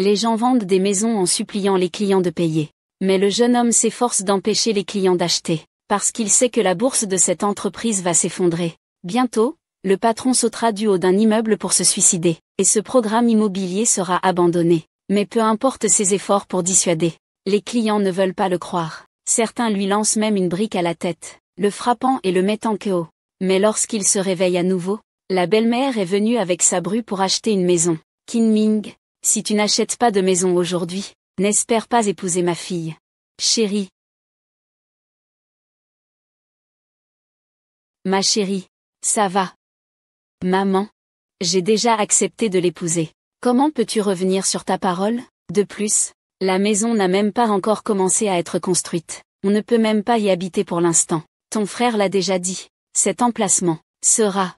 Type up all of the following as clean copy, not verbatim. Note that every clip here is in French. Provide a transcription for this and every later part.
Les gens vendent des maisons en suppliant les clients de payer. Mais le jeune homme s'efforce d'empêcher les clients d'acheter, parce qu'il sait que la bourse de cette entreprise va s'effondrer. Bientôt, le patron sautera du haut d'un immeuble pour se suicider, et ce programme immobilier sera abandonné. Mais peu importe ses efforts pour dissuader. Les clients ne veulent pas le croire. Certains lui lancent même une brique à la tête, le frappant et le mettant KO. Mais lorsqu'il se réveille à nouveau, la belle-mère est venue avec sa bru pour acheter une maison. Kinming, si tu n'achètes pas de maison aujourd'hui, n'espère pas épouser ma fille. Chérie. Ma chérie, ça va. Maman, j'ai déjà accepté de l'épouser. Comment peux-tu revenir sur ta parole? De plus, la maison n'a même pas encore commencé à être construite. On ne peut même pas y habiter pour l'instant. Ton frère l'a déjà dit. Cet emplacement sera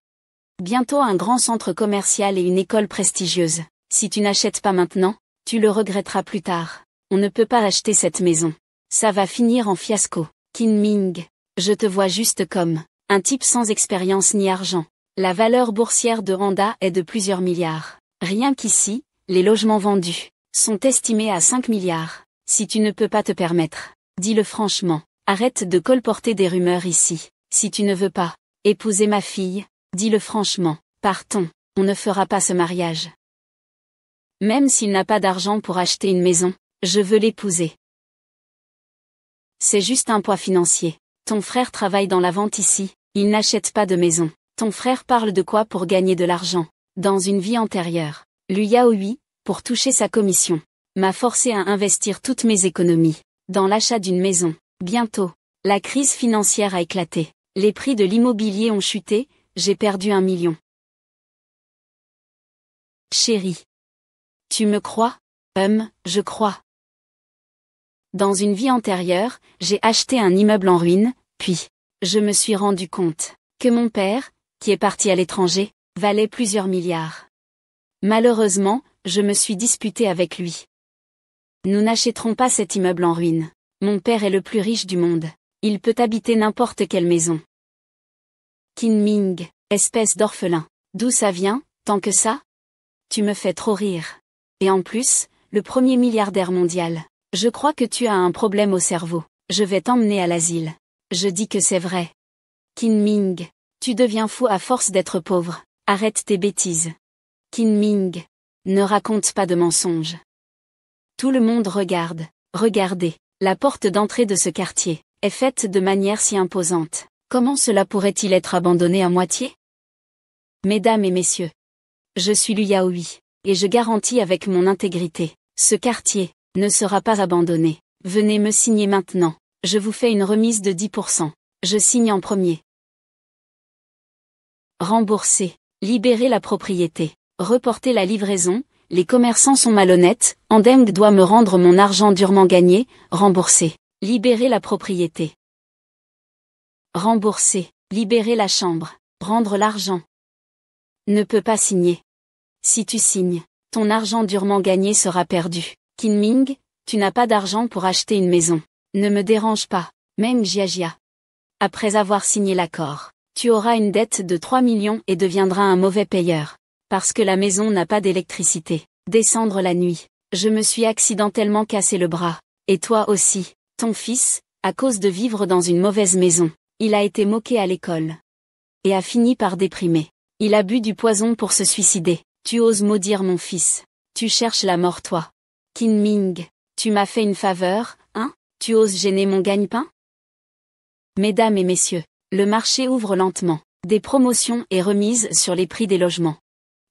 bientôt un grand centre commercial et une école prestigieuse. Si tu n'achètes pas maintenant, tu le regretteras plus tard. On ne peut pas acheter cette maison. Ça va finir en fiasco. Kinming, je te vois juste comme un type sans expérience ni argent. La valeur boursière de Honda est de plusieurs milliards. Rien qu'ici, les logements vendus sont estimés à 5 milliards. Si tu ne peux pas te permettre, dis-le franchement. Arrête de colporter des rumeurs ici. Si tu ne veux pas épouser ma fille, dis-le franchement. Partons, on ne fera pas ce mariage. Même s'il n'a pas d'argent pour acheter une maison, je veux l'épouser. C'est juste un poids financier. Ton frère travaille dans la vente ici, il n'achète pas de maison. Ton frère parle de quoi pour gagner de l'argent? Dans une vie antérieure, Liu Yaohui, pour toucher sa commission, m'a forcé à investir toutes mes économies dans l'achat d'une maison. Bientôt, la crise financière a éclaté. Les prix de l'immobilier ont chuté, j'ai perdu 1 million. Chérie. Tu me crois? Je crois. Dans une vie antérieure, j'ai acheté un immeuble en ruine, puis, je me suis rendu compte que mon père, qui est parti à l'étranger, valait plusieurs milliards. Malheureusement, je me suis disputé avec lui. Nous n'achèterons pas cet immeuble en ruine. Mon père est le plus riche du monde. Il peut habiter n'importe quelle maison. Kinming, espèce d'orphelin. D'où ça vient, tant que ça? Tu me fais trop rire. Et en plus, le premier milliardaire mondial. Je crois que tu as un problème au cerveau. Je vais t'emmener à l'asile. Je dis que c'est vrai. Kinming, tu deviens fou à force d'être pauvre. Arrête tes bêtises. Kinming, ne raconte pas de mensonges. Tout le monde regarde. Regardez. La porte d'entrée de ce quartier est faite de manière si imposante. Comment cela pourrait-il être abandonné à moitié? Mesdames et messieurs, je suis Liu Yaohui, et je garantis avec mon intégrité, ce quartier ne sera pas abandonné. Venez me signer maintenant, je vous fais une remise de 10%. Je signe en premier. Rembourser, libérer la propriété, reporter la livraison. Les commerçants sont malhonnêtes, Andeng doit me rendre mon argent durement gagné, rembourser, libérer la propriété. Rembourser, libérer la chambre, rendre l'argent. Ne peut pas signer. Si tu signes, ton argent durement gagné sera perdu. Kinming, tu n'as pas d'argent pour acheter une maison. Ne me dérange pas, même Jiajia. Après avoir signé l'accord, tu auras une dette de 3 millions et deviendras un mauvais payeur. Parce que la maison n'a pas d'électricité. Descendre la nuit. Je me suis accidentellement cassé le bras. Et toi aussi, ton fils, à cause de vivre dans une mauvaise maison, il a été moqué à l'école. Et a fini par déprimer. Il a bu du poison pour se suicider. Tu oses maudire mon fils. Tu cherches la mort toi. Kinming, tu m'as fait une faveur, hein? Tu oses gêner mon gagne-pain? Mesdames et messieurs, le marché ouvre lentement. Des promotions et remises sur les prix des logements.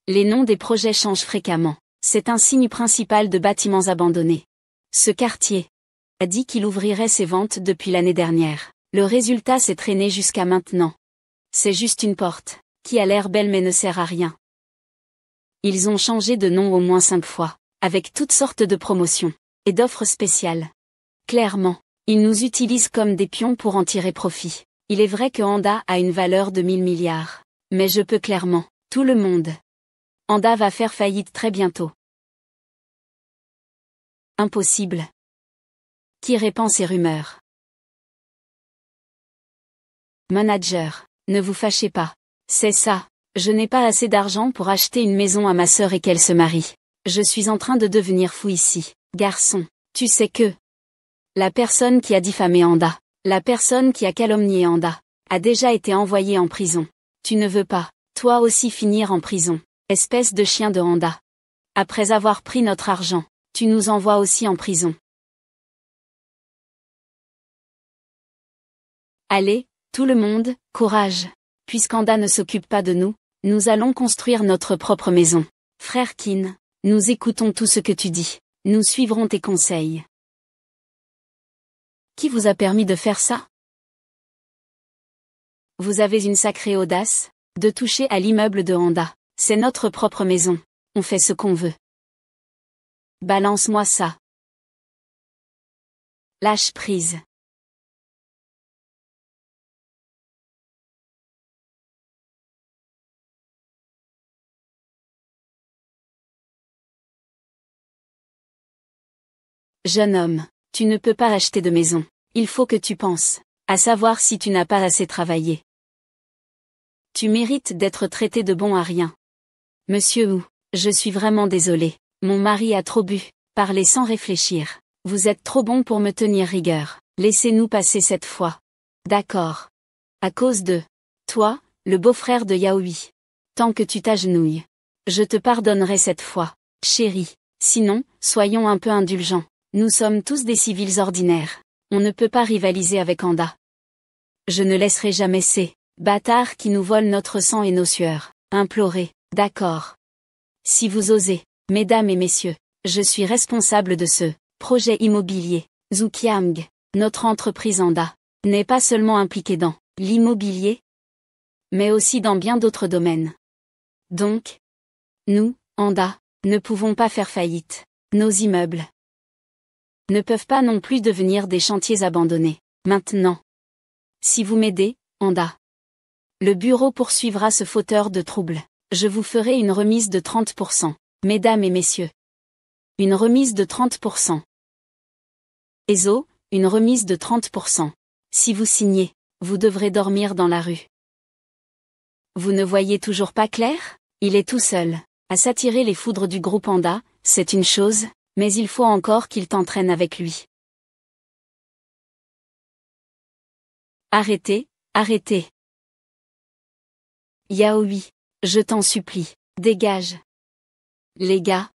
Les noms des projets changent fréquemment. C'est un signe principal de bâtiments abandonnés. Ce quartier a dit qu'il ouvrirait ses ventes depuis l'année dernière. Le résultat s'est traîné jusqu'à maintenant. C'est juste une porte, qui a l'air belle mais ne sert à rien. Ils ont changé de nom au moins 5 fois, avec toutes sortes de promotions et d'offres spéciales. Clairement, ils nous utilisent comme des pions pour en tirer profit. Il est vrai que Honda a une valeur de 1000 milliards. Mais je peux clairement, tout le monde. Honda va faire faillite très bientôt. Impossible. Qui répand ces rumeurs? Manager, ne vous fâchez pas. C'est ça, je n'ai pas assez d'argent pour acheter une maison à ma sœur et qu'elle se marie. Je suis en train de devenir fou ici. Garçon, tu sais que la personne qui a diffamé Anda, la personne qui a calomnié Anda, a déjà été envoyée en prison. Tu ne veux pas, toi aussi finir en prison, espèce de chien de Anda. Après avoir pris notre argent, tu nous envoies aussi en prison. Allez, tout le monde, courage. Puisqu'Anda ne s'occupe pas de nous, nous allons construire notre propre maison. Frère Kin, nous écoutons tout ce que tu dis. Nous suivrons tes conseils. Qui vous a permis de faire ça? Vous avez une sacrée audace, de toucher à l'immeuble de Anda. C'est notre propre maison. On fait ce qu'on veut. Balance-moi ça. Lâche prise. Jeune homme, tu ne peux pas acheter de maison. Il faut que tu penses, à savoir si tu n'as pas assez travaillé. Tu mérites d'être traité de bon à rien. Monsieur Wu, je suis vraiment désolé. Mon mari a trop bu. Parlez sans réfléchir. Vous êtes trop bon pour me tenir rigueur. Laissez-nous passer cette fois. D'accord. À cause de toi, le beau-frère de Yaoi. Tant que tu t'agenouilles. Je te pardonnerai cette fois, chérie. Sinon, soyons un peu indulgents. Nous sommes tous des civils ordinaires. On ne peut pas rivaliser avec Anda. Je ne laisserai jamais ces bâtards qui nous volent notre sang et nos sueurs implorer. D'accord. Si vous osez, mesdames et messieurs, je suis responsable de ce projet immobilier. Zhuqiang, notre entreprise Anda, n'est pas seulement impliquée dans l'immobilier, mais aussi dans bien d'autres domaines. Donc, nous, Anda, ne pouvons pas faire faillite. Nos immeubles ne peuvent pas non plus devenir des chantiers abandonnés. Maintenant, si vous m'aidez, Anda, le bureau poursuivra ce fauteur de troubles. Je vous ferai une remise de 30%, mesdames et messieurs. Une remise de 30%. Ezo, une remise de 30%. Si vous signez, vous devrez dormir dans la rue. Vous ne voyez toujours pas clair? Il est tout seul. À s'attirer les foudres du groupe Anda, c'est une chose, mais il faut encore qu'il t'entraîne avec lui. Arrêtez, arrêtez. Yaoi, je t'en supplie, dégage. Les gars,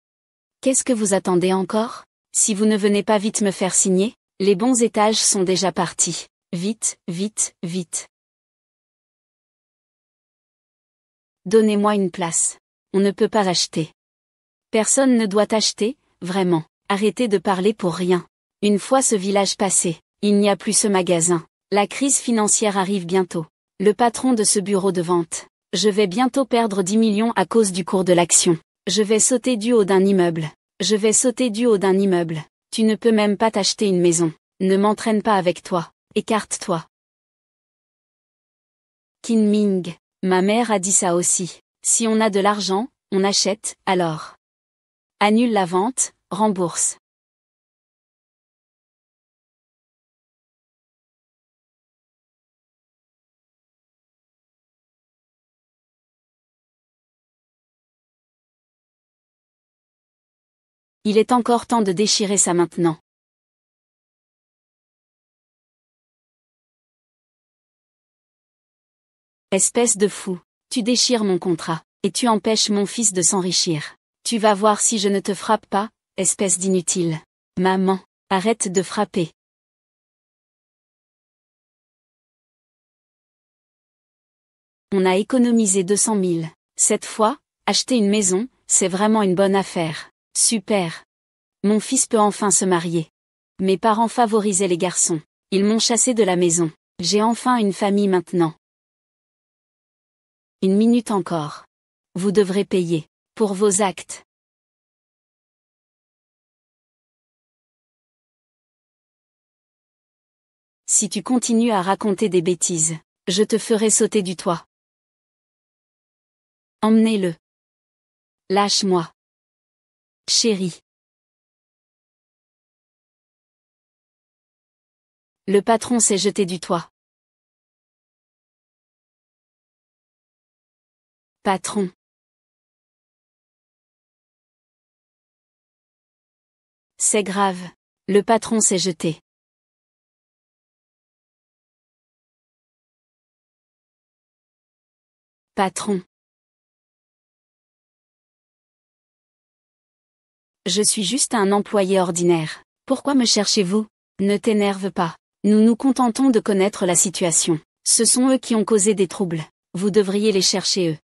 qu'est-ce que vous attendez encore? Si vous ne venez pas vite me faire signer, les bons étages sont déjà partis. Vite, vite, vite. Donnez-moi une place. On ne peut pas acheter. Personne ne doit acheter, vraiment. Arrêtez de parler pour rien. Une fois ce village passé, il n'y a plus ce magasin. La crise financière arrive bientôt. Le patron de ce bureau de vente. Je vais bientôt perdre 10 millions à cause du cours de l'action. Je vais sauter du haut d'un immeuble. Je vais sauter du haut d'un immeuble. Tu ne peux même pas t'acheter une maison. Ne m'entraîne pas avec toi. Écarte-toi. Qin Ming, ma mère a dit ça aussi. Si on a de l'argent, on achète, alors. Annule la vente, rembourse. Il est encore temps de déchirer ça maintenant. Espèce de fou, tu déchires mon contrat, et tu empêches mon fils de s'enrichir. Tu vas voir si je ne te frappe pas, espèce d'inutile. Maman, arrête de frapper. On a économisé 200 000. Cette fois, acheter une maison, c'est vraiment une bonne affaire. Super. Mon fils peut enfin se marier. Mes parents favorisaient les garçons. Ils m'ont chassé de la maison. J'ai enfin une famille maintenant. Une minute encore. Vous devrez payer pour vos actes. Si tu continues à raconter des bêtises, je te ferai sauter du toit. Emmenez-le. Lâche-moi. Chérie. Le patron s'est jeté du toit. Patron. C'est grave. Le patron s'est jeté. Patron. Je suis juste un employé ordinaire. Pourquoi me cherchez-vous? Ne t'énerve pas. Nous nous contentons de connaître la situation. Ce sont eux qui ont causé des troubles. Vous devriez les chercher eux.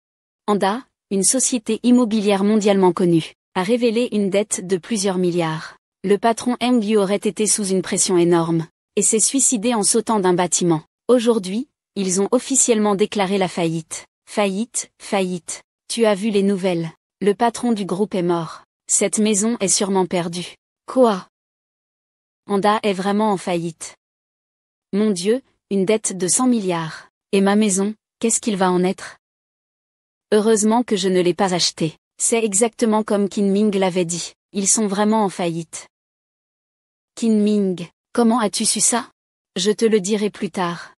Anda, une société immobilière mondialement connue, a révélé une dette de plusieurs milliards. Le patron Eng aurait été sous une pression énorme, et s'est suicidé en sautant d'un bâtiment. Aujourd'hui, ils ont officiellement déclaré la faillite. Faillite. Tu as vu les nouvelles. Le patron du groupe est mort. Cette maison est sûrement perdue. Quoi? Anda est vraiment en faillite. Mon Dieu, une dette de 100 milliards. Et ma maison, qu'est-ce qu'il va en être? Heureusement que je ne l'ai pas achetée. C'est exactement comme Qin Ming l'avait dit. Ils sont vraiment en faillite. Qin Ming, comment as-tu su ça? Je te le dirai plus tard.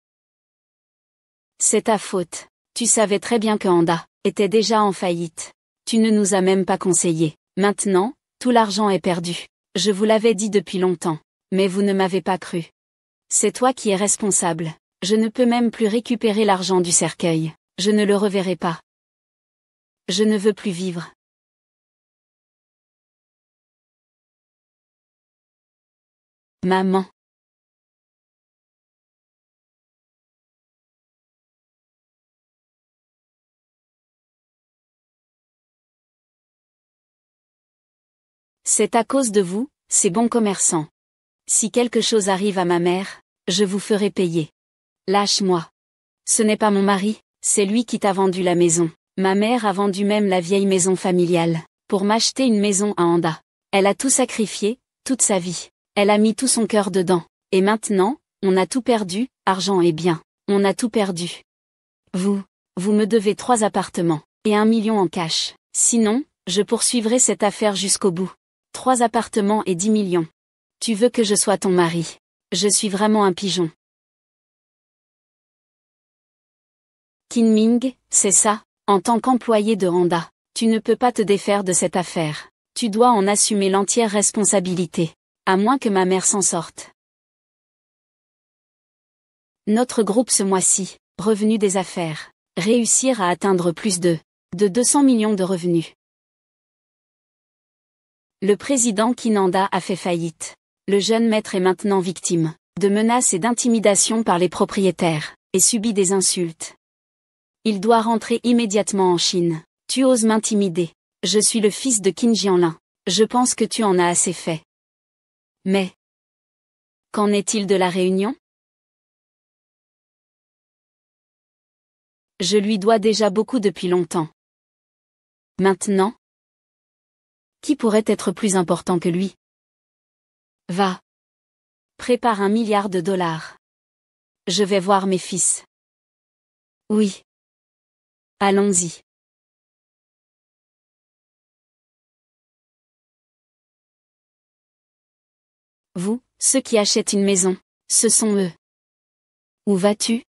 C'est ta faute. Tu savais très bien que Anda était déjà en faillite. Tu ne nous as même pas conseillé. Maintenant, tout l'argent est perdu. Je vous l'avais dit depuis longtemps. Mais vous ne m'avez pas cru. C'est toi qui es responsable. Je ne peux même plus récupérer l'argent du cercueil. Je ne le reverrai pas. Je ne veux plus vivre. Maman. C'est à cause de vous, ces bons commerçants. Si quelque chose arrive à ma mère, je vous ferai payer. Lâche-moi. Ce n'est pas mon mari, c'est lui qui t'a vendu la maison. Ma mère a vendu même la vieille maison familiale, pour m'acheter une maison à Anda. Elle a tout sacrifié, toute sa vie. Elle a mis tout son cœur dedans. Et maintenant, on a tout perdu, argent et biens. On a tout perdu. Vous me devez 3 appartements, et 1 million en cash. Sinon, je poursuivrai cette affaire jusqu'au bout. 3 appartements et 10 millions. Tu veux que je sois ton mari. Je suis vraiment un pigeon. Qin Ming, c'est ça, en tant qu'employé de Anda, tu ne peux pas te défaire de cette affaire. Tu dois en assumer l'entière responsabilité. À moins que ma mère s'en sorte. Notre groupe ce mois-ci, revenu des affaires, réussir à atteindre plus de 200 millions de revenus. Le président Kinanda a fait faillite. Le jeune maître est maintenant victime de menaces et d'intimidations par les propriétaires, et subit des insultes. Il doit rentrer immédiatement en Chine. Tu oses m'intimider. Je suis le fils de Qin Jianlin. Je pense que tu en as assez fait. Mais, qu'en est-il de la réunion? Je lui dois déjà beaucoup depuis longtemps. Maintenant? Qui pourrait être plus important que lui? Va. Prépare $1 milliard. Je vais voir mes fils. Oui. Allons-y. Vous, ceux qui achètent une maison, ce sont eux. Où vas-tu?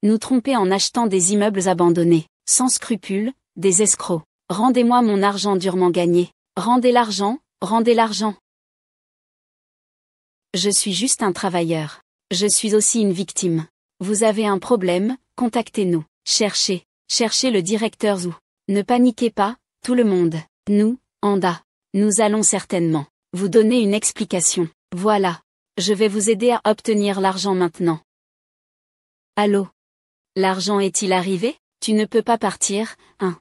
Nous tromper en achetant des immeubles abandonnés, sans scrupules, des escrocs. Rendez-moi mon argent durement gagné. Rendez l'argent, rendez l'argent. Je suis juste un travailleur. Je suis aussi une victime. Vous avez un problème, contactez-nous. Cherchez le directeur Zhu. Ne paniquez pas, tout le monde. Nous, Anda. Nous allons certainement vous donner une explication. Voilà. Je vais vous aider à obtenir l'argent maintenant. Allô? L'argent est-il arrivé? Tu ne peux pas partir, hein?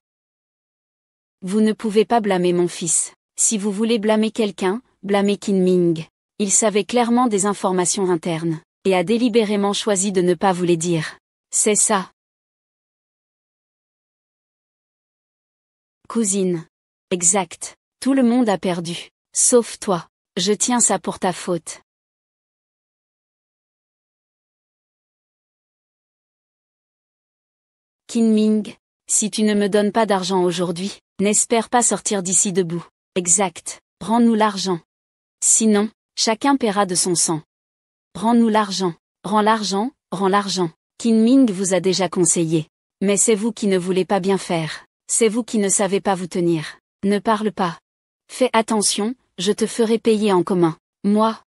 Vous ne pouvez pas blâmer mon fils. Si vous voulez blâmer quelqu'un, blâmez Qin Ming. Il savait clairement des informations internes, et a délibérément choisi de ne pas vous les dire. C'est ça. Cousine. Exact. Tout le monde a perdu. Sauf toi. Je tiens ça pour ta faute. Qin Ming, si tu ne me donnes pas d'argent aujourd'hui, n'espère pas sortir d'ici debout. Exact. Rends-nous l'argent. Sinon, chacun paiera de son sang. Rends-nous l'argent. Rends l'argent, rends l'argent. Qin Ming vous a déjà conseillé. Mais c'est vous qui ne voulez pas bien faire. C'est vous qui ne savez pas vous tenir. Ne parle pas. Fais attention, je te ferai payer en commun. Moi,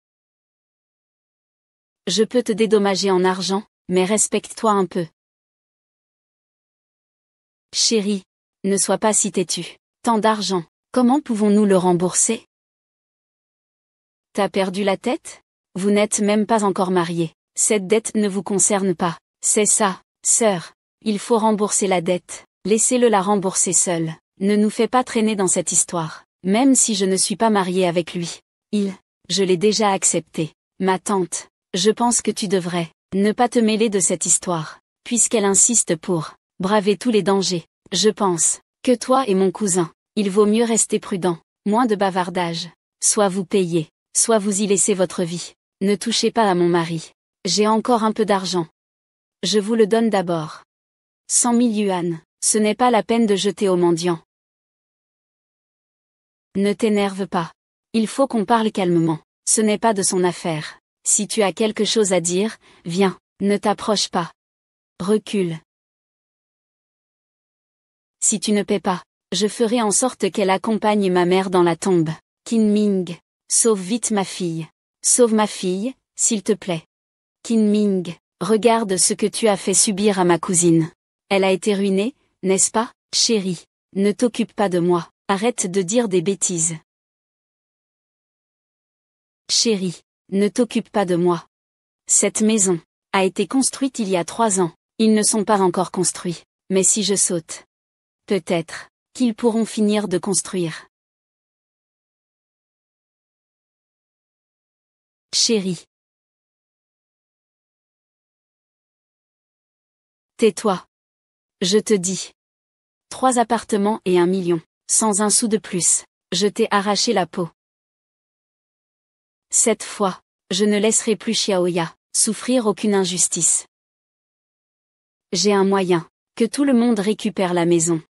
je peux te dédommager en argent, mais respecte-toi un peu. Chérie, ne sois pas si têtue. Tant d'argent, comment pouvons-nous le rembourser? T'as perdu la tête? Vous n'êtes même pas encore mariés. Cette dette ne vous concerne pas. C'est ça, sœur. Il faut rembourser la dette. Laissez-le la rembourser seul. Ne nous fais pas traîner dans cette histoire. Même si je ne suis pas mariée avec lui. Je l'ai déjà accepté. Ma tante, je pense que tu devrais ne pas te mêler de cette histoire. Puisqu'elle insiste pour braver tous les dangers. Je pense que toi et mon cousin, il vaut mieux rester prudent. Moins de bavardage. Soit vous payez, soit vous y laissez votre vie. Ne touchez pas à mon mari. J'ai encore un peu d'argent. Je vous le donne d'abord. 100 000 yuans, ce n'est pas la peine de jeter aux mendiants. Ne t'énerve pas. Il faut qu'on parle calmement. Ce n'est pas de son affaire. Si tu as quelque chose à dire, viens, ne t'approche pas. Recule. Si tu ne paies pas, je ferai en sorte qu'elle accompagne ma mère dans la tombe. Kinming, sauve vite ma fille. Sauve ma fille, s'il te plaît. Kinming, regarde ce que tu as fait subir à ma cousine. Elle a été ruinée, n'est-ce pas, chérie? Ne t'occupe pas de moi, arrête de dire des bêtises. Chérie, ne t'occupe pas de moi. Cette maison a été construite il y a 3 ans, ils ne sont pas encore construits, mais si je saute, peut-être qu'ils pourront finir de construire. Chérie. Tais-toi. Je te dis. 3 appartements et 1 million, sans un sou de plus, je t'ai arraché la peau. Cette fois, je ne laisserai plus Xiaoya souffrir aucune injustice. J'ai un moyen, que tout le monde récupère la maison.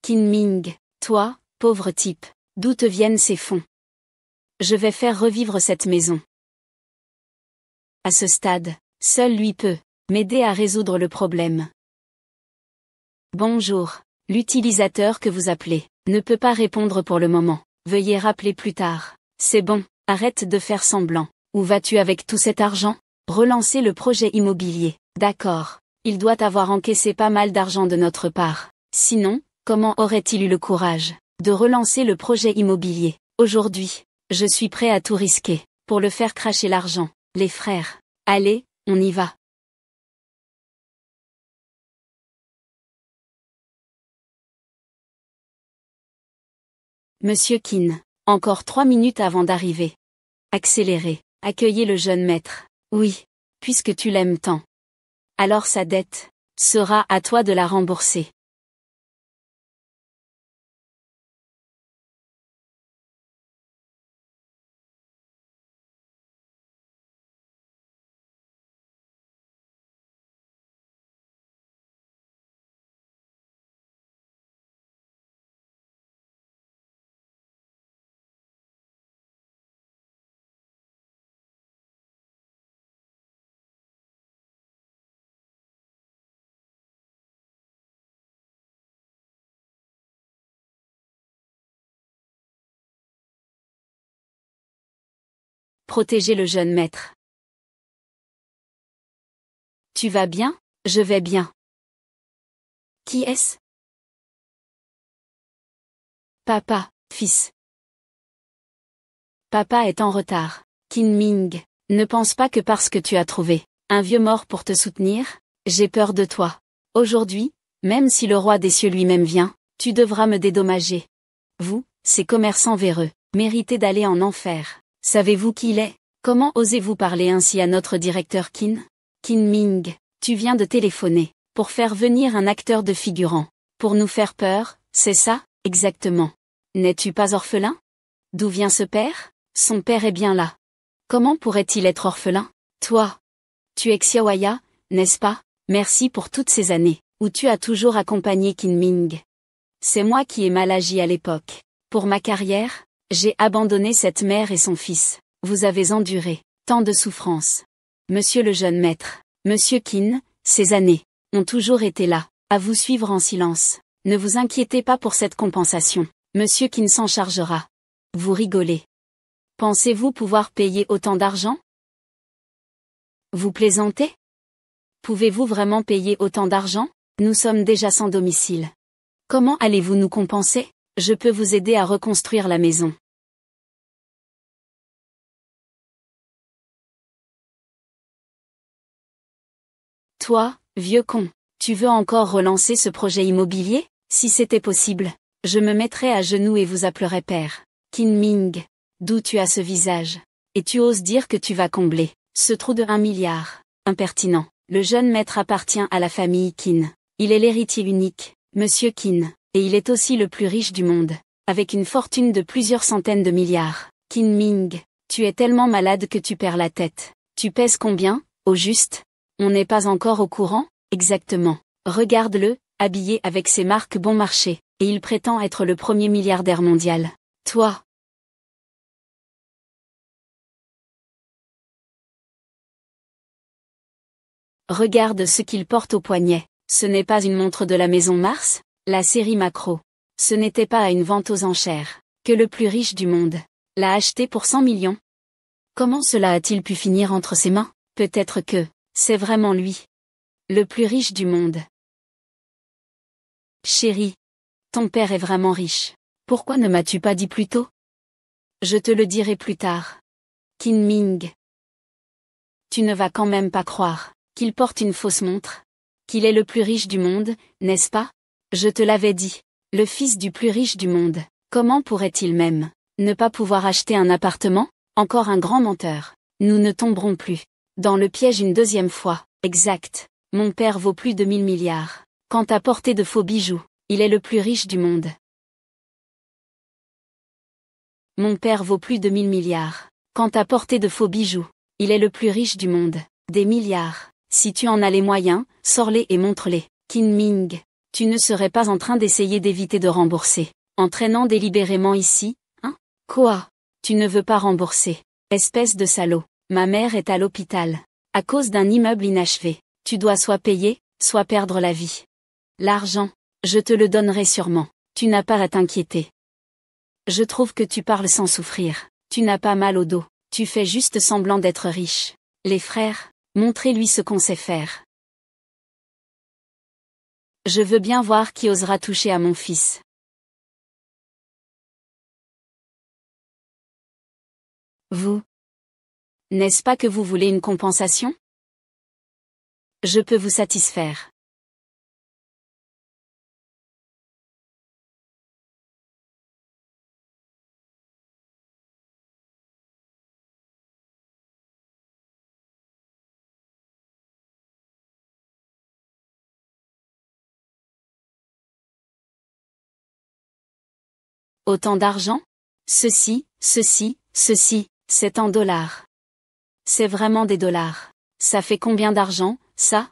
Kinming, toi, pauvre type, d'où te viennent ces fonds? Je vais faire revivre cette maison. À ce stade, seul lui peut m'aider à résoudre le problème. Bonjour, l'utilisateur que vous appelez ne peut pas répondre pour le moment. Veuillez rappeler plus tard. C'est bon, arrête de faire semblant. Où vas-tu avec tout cet argent? Relancer le projet immobilier. D'accord, il doit avoir encaissé pas mal d'argent de notre part. Sinon, comment aurait-il eu le courage de relancer le projet immobilier? Aujourd'hui, je suis prêt à tout risquer pour le faire cracher l'argent. Les frères, allez, on y va. Monsieur Qin, encore 3 minutes avant d'arriver. Accélérez, accueillez le jeune maître. Oui, puisque tu l'aimes tant. Alors sa dette sera à toi de la rembourser. Protégez le jeune maître. Tu vas bien? Je vais bien. Qui est-ce? Papa, fils. Papa est en retard. Kinming, ne pense pas que parce que tu as trouvé un vieux mort pour te soutenir, j'ai peur de toi. Aujourd'hui, même si le roi des cieux lui-même vient, tu devras me dédommager. Vous, ces commerçants véreux, méritez d'aller en enfer. Savez-vous qui il est? Comment osez-vous parler ainsi à notre directeur Qin? Kinming, tu viens de téléphoner pour faire venir un acteur de figurant. Pour nous faire peur, c'est ça? Exactement. N'es-tu pas orphelin? D'où vient ce père? Son père est bien là. Comment pourrait-il être orphelin? Toi. Tu es Xiaoya, n'est-ce pas? Merci pour toutes ces années, où tu as toujours accompagné Kinming. C'est moi qui ai mal agi à l'époque. Pour ma carrière, j'ai abandonné cette mère et son fils. Vous avez enduré tant de souffrances. Monsieur le jeune maître, Monsieur Qin, ces années ont toujours été là, à vous suivre en silence. Ne vous inquiétez pas pour cette compensation. Monsieur Qin s'en chargera. Vous rigolez. Pensez-vous pouvoir payer autant d'argent? Vous plaisantez? Pouvez-vous vraiment payer autant d'argent? Nous sommes déjà sans domicile. Comment allez-vous nous compenser? Je peux vous aider à reconstruire la maison. Toi, vieux con, tu veux encore relancer ce projet immobilier? Si c'était possible, je me mettrais à genoux et vous appellerais père. Qin Ming, d'où tu as ce visage? Et tu oses dire que tu vas combler ce trou de 1 milliard. Impertinent. Le jeune maître appartient à la famille Qin. Il est l'héritier unique, Monsieur Qin, et il est aussi le plus riche du monde, avec une fortune de plusieurs centaines de milliards. Qin Ming, tu es tellement malade que tu perds la tête. Tu pèses combien, au juste? On n'est pas encore au courant? Exactement. Regarde-le, habillé avec ses marques bon marché, et il prétend être le premier milliardaire mondial. Toi. Regarde ce qu'il porte au poignet. Ce n'est pas une montre de la maison Mars, la série Macro. Ce n'était pas à une vente aux enchères, que le plus riche du monde l'a acheté pour 100 millions. Comment cela a-t-il pu finir entre ses mains? Peut-être que c'est vraiment lui. Le plus riche du monde. Chérie, ton père est vraiment riche. Pourquoi ne m'as-tu pas dit plus tôt? Je te le dirai plus tard. Qin Ming. Tu ne vas quand même pas croire qu'il porte une fausse montre? Qu'il est le plus riche du monde, n'est-ce pas? Je te l'avais dit. Le fils du plus riche du monde. Comment pourrait-il même ne pas pouvoir acheter un appartement? Encore un grand menteur. Nous ne tomberons plus dans le piège une deuxième fois. Exact. Mon père vaut plus de 1000 milliards. Quant à porter de faux bijoux, il est le plus riche du monde. Mon père vaut plus de 1000 milliards. Quant à porter de faux bijoux, il est le plus riche du monde. Des milliards. Si tu en as les moyens, sors-les et montre-les. Qin Ming, tu ne serais pas en train d'essayer d'éviter de rembourser, en traînant délibérément ici, hein? Quoi? Tu ne veux pas rembourser? Espèce de salaud. Ma mère est à l'hôpital. À cause d'un immeuble inachevé. Tu dois soit payer, soit perdre la vie. L'argent, je te le donnerai sûrement. Tu n'as pas à t'inquiéter. Je trouve que tu parles sans souffrir. Tu n'as pas mal au dos. Tu fais juste semblant d'être riche. Les frères, montrez-lui ce qu'on sait faire. Je veux bien voir qui osera toucher à mon fils. Vous. N'est-ce pas que vous voulez une compensation? Je peux vous satisfaire. Autant d'argent? Ceci, c'est en dollars. C'est vraiment des dollars. Ça fait combien d'argent, ça?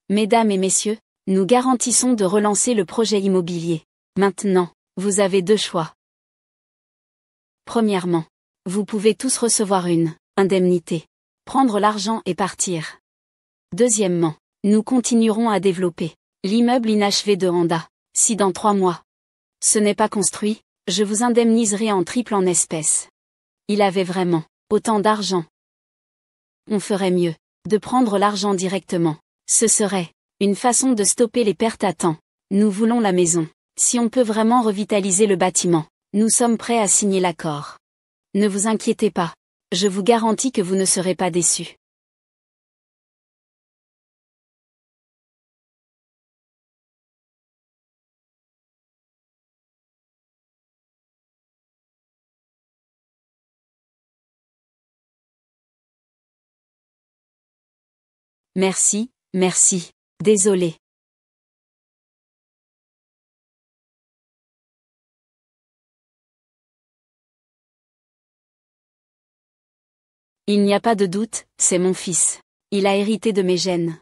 Mesdames et messieurs, nous garantissons de relancer le projet immobilier. Maintenant, vous avez deux choix. Premièrement, vous pouvez tous recevoir une indemnité. Prendre l'argent et partir. Deuxièmement, nous continuerons à développer l'immeuble inachevé de Honda. Si dans 3 mois, ce n'est pas construit, je vous indemniserai en triple en espèces. Il avait vraiment autant d'argent. On ferait mieux de prendre l'argent directement. Ce serait une façon de stopper les pertes à temps. Nous voulons la maison. Si on peut vraiment revitaliser le bâtiment, nous sommes prêts à signer l'accord. Ne vous inquiétez pas. Je vous garantis que vous ne serez pas déçus. Merci, merci. Désolé. Il n'y a pas de doute, c'est mon fils. Il a hérité de mes gènes.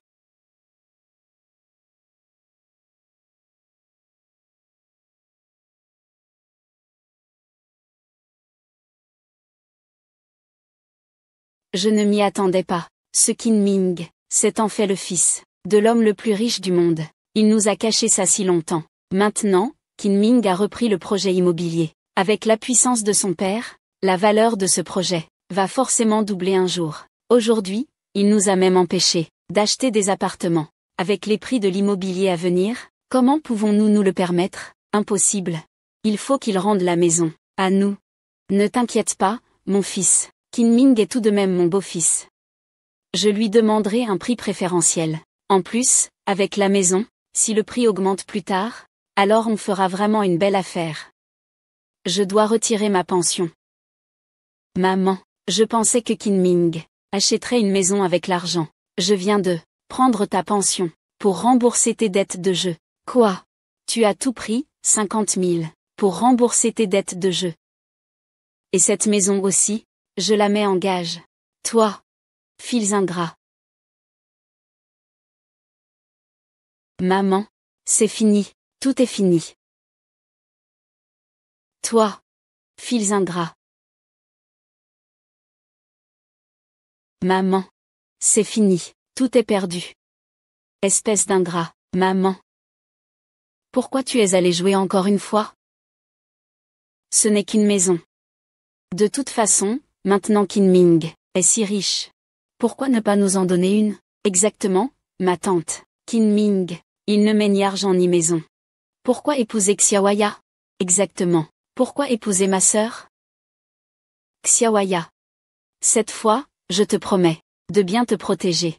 Je ne m'y attendais pas. Ce Qin Ming, c'est en fait le fils de l'homme le plus riche du monde. Il nous a caché ça si longtemps. Maintenant, Qin Ming a repris le projet immobilier. Avec la puissance de son père, la valeur de ce projet va forcément doubler un jour. Aujourd'hui, il nous a même empêchés d'acheter des appartements. Avec les prix de l'immobilier à venir, comment pouvons-nous nous le permettre? Impossible. Il faut qu'il rende la maison à nous. Ne t'inquiète pas, mon fils. Qin Ming est tout de même mon beau-fils. Je lui demanderai un prix préférentiel. En plus, avec la maison, si le prix augmente plus tard, alors on fera vraiment une belle affaire. Je dois retirer ma pension. Maman, je pensais que Qin Ming achèterait une maison avec l'argent. Je viens de prendre ta pension pour rembourser tes dettes de jeu. Quoi? Tu as tout pris, 50 000, pour rembourser tes dettes de jeu. Et cette maison aussi, je la mets en gage. Toi, fils ingrats. Maman, c'est fini, tout est fini. Toi, fils ingrats. Maman, c'est fini, tout est perdu. Espèce d'ingrat, maman. Pourquoi tu es allé jouer encore une fois? Ce n'est qu'une maison. De toute façon, maintenant Qin Ming est si riche. Pourquoi ne pas nous en donner une? Exactement, ma tante. Qin Ming, il ne met ni argent ni maison. Pourquoi épouser Xiaoya? Exactement. Pourquoi épouser ma sœur? Xiaoya. Cette fois, je te promets de bien te protéger.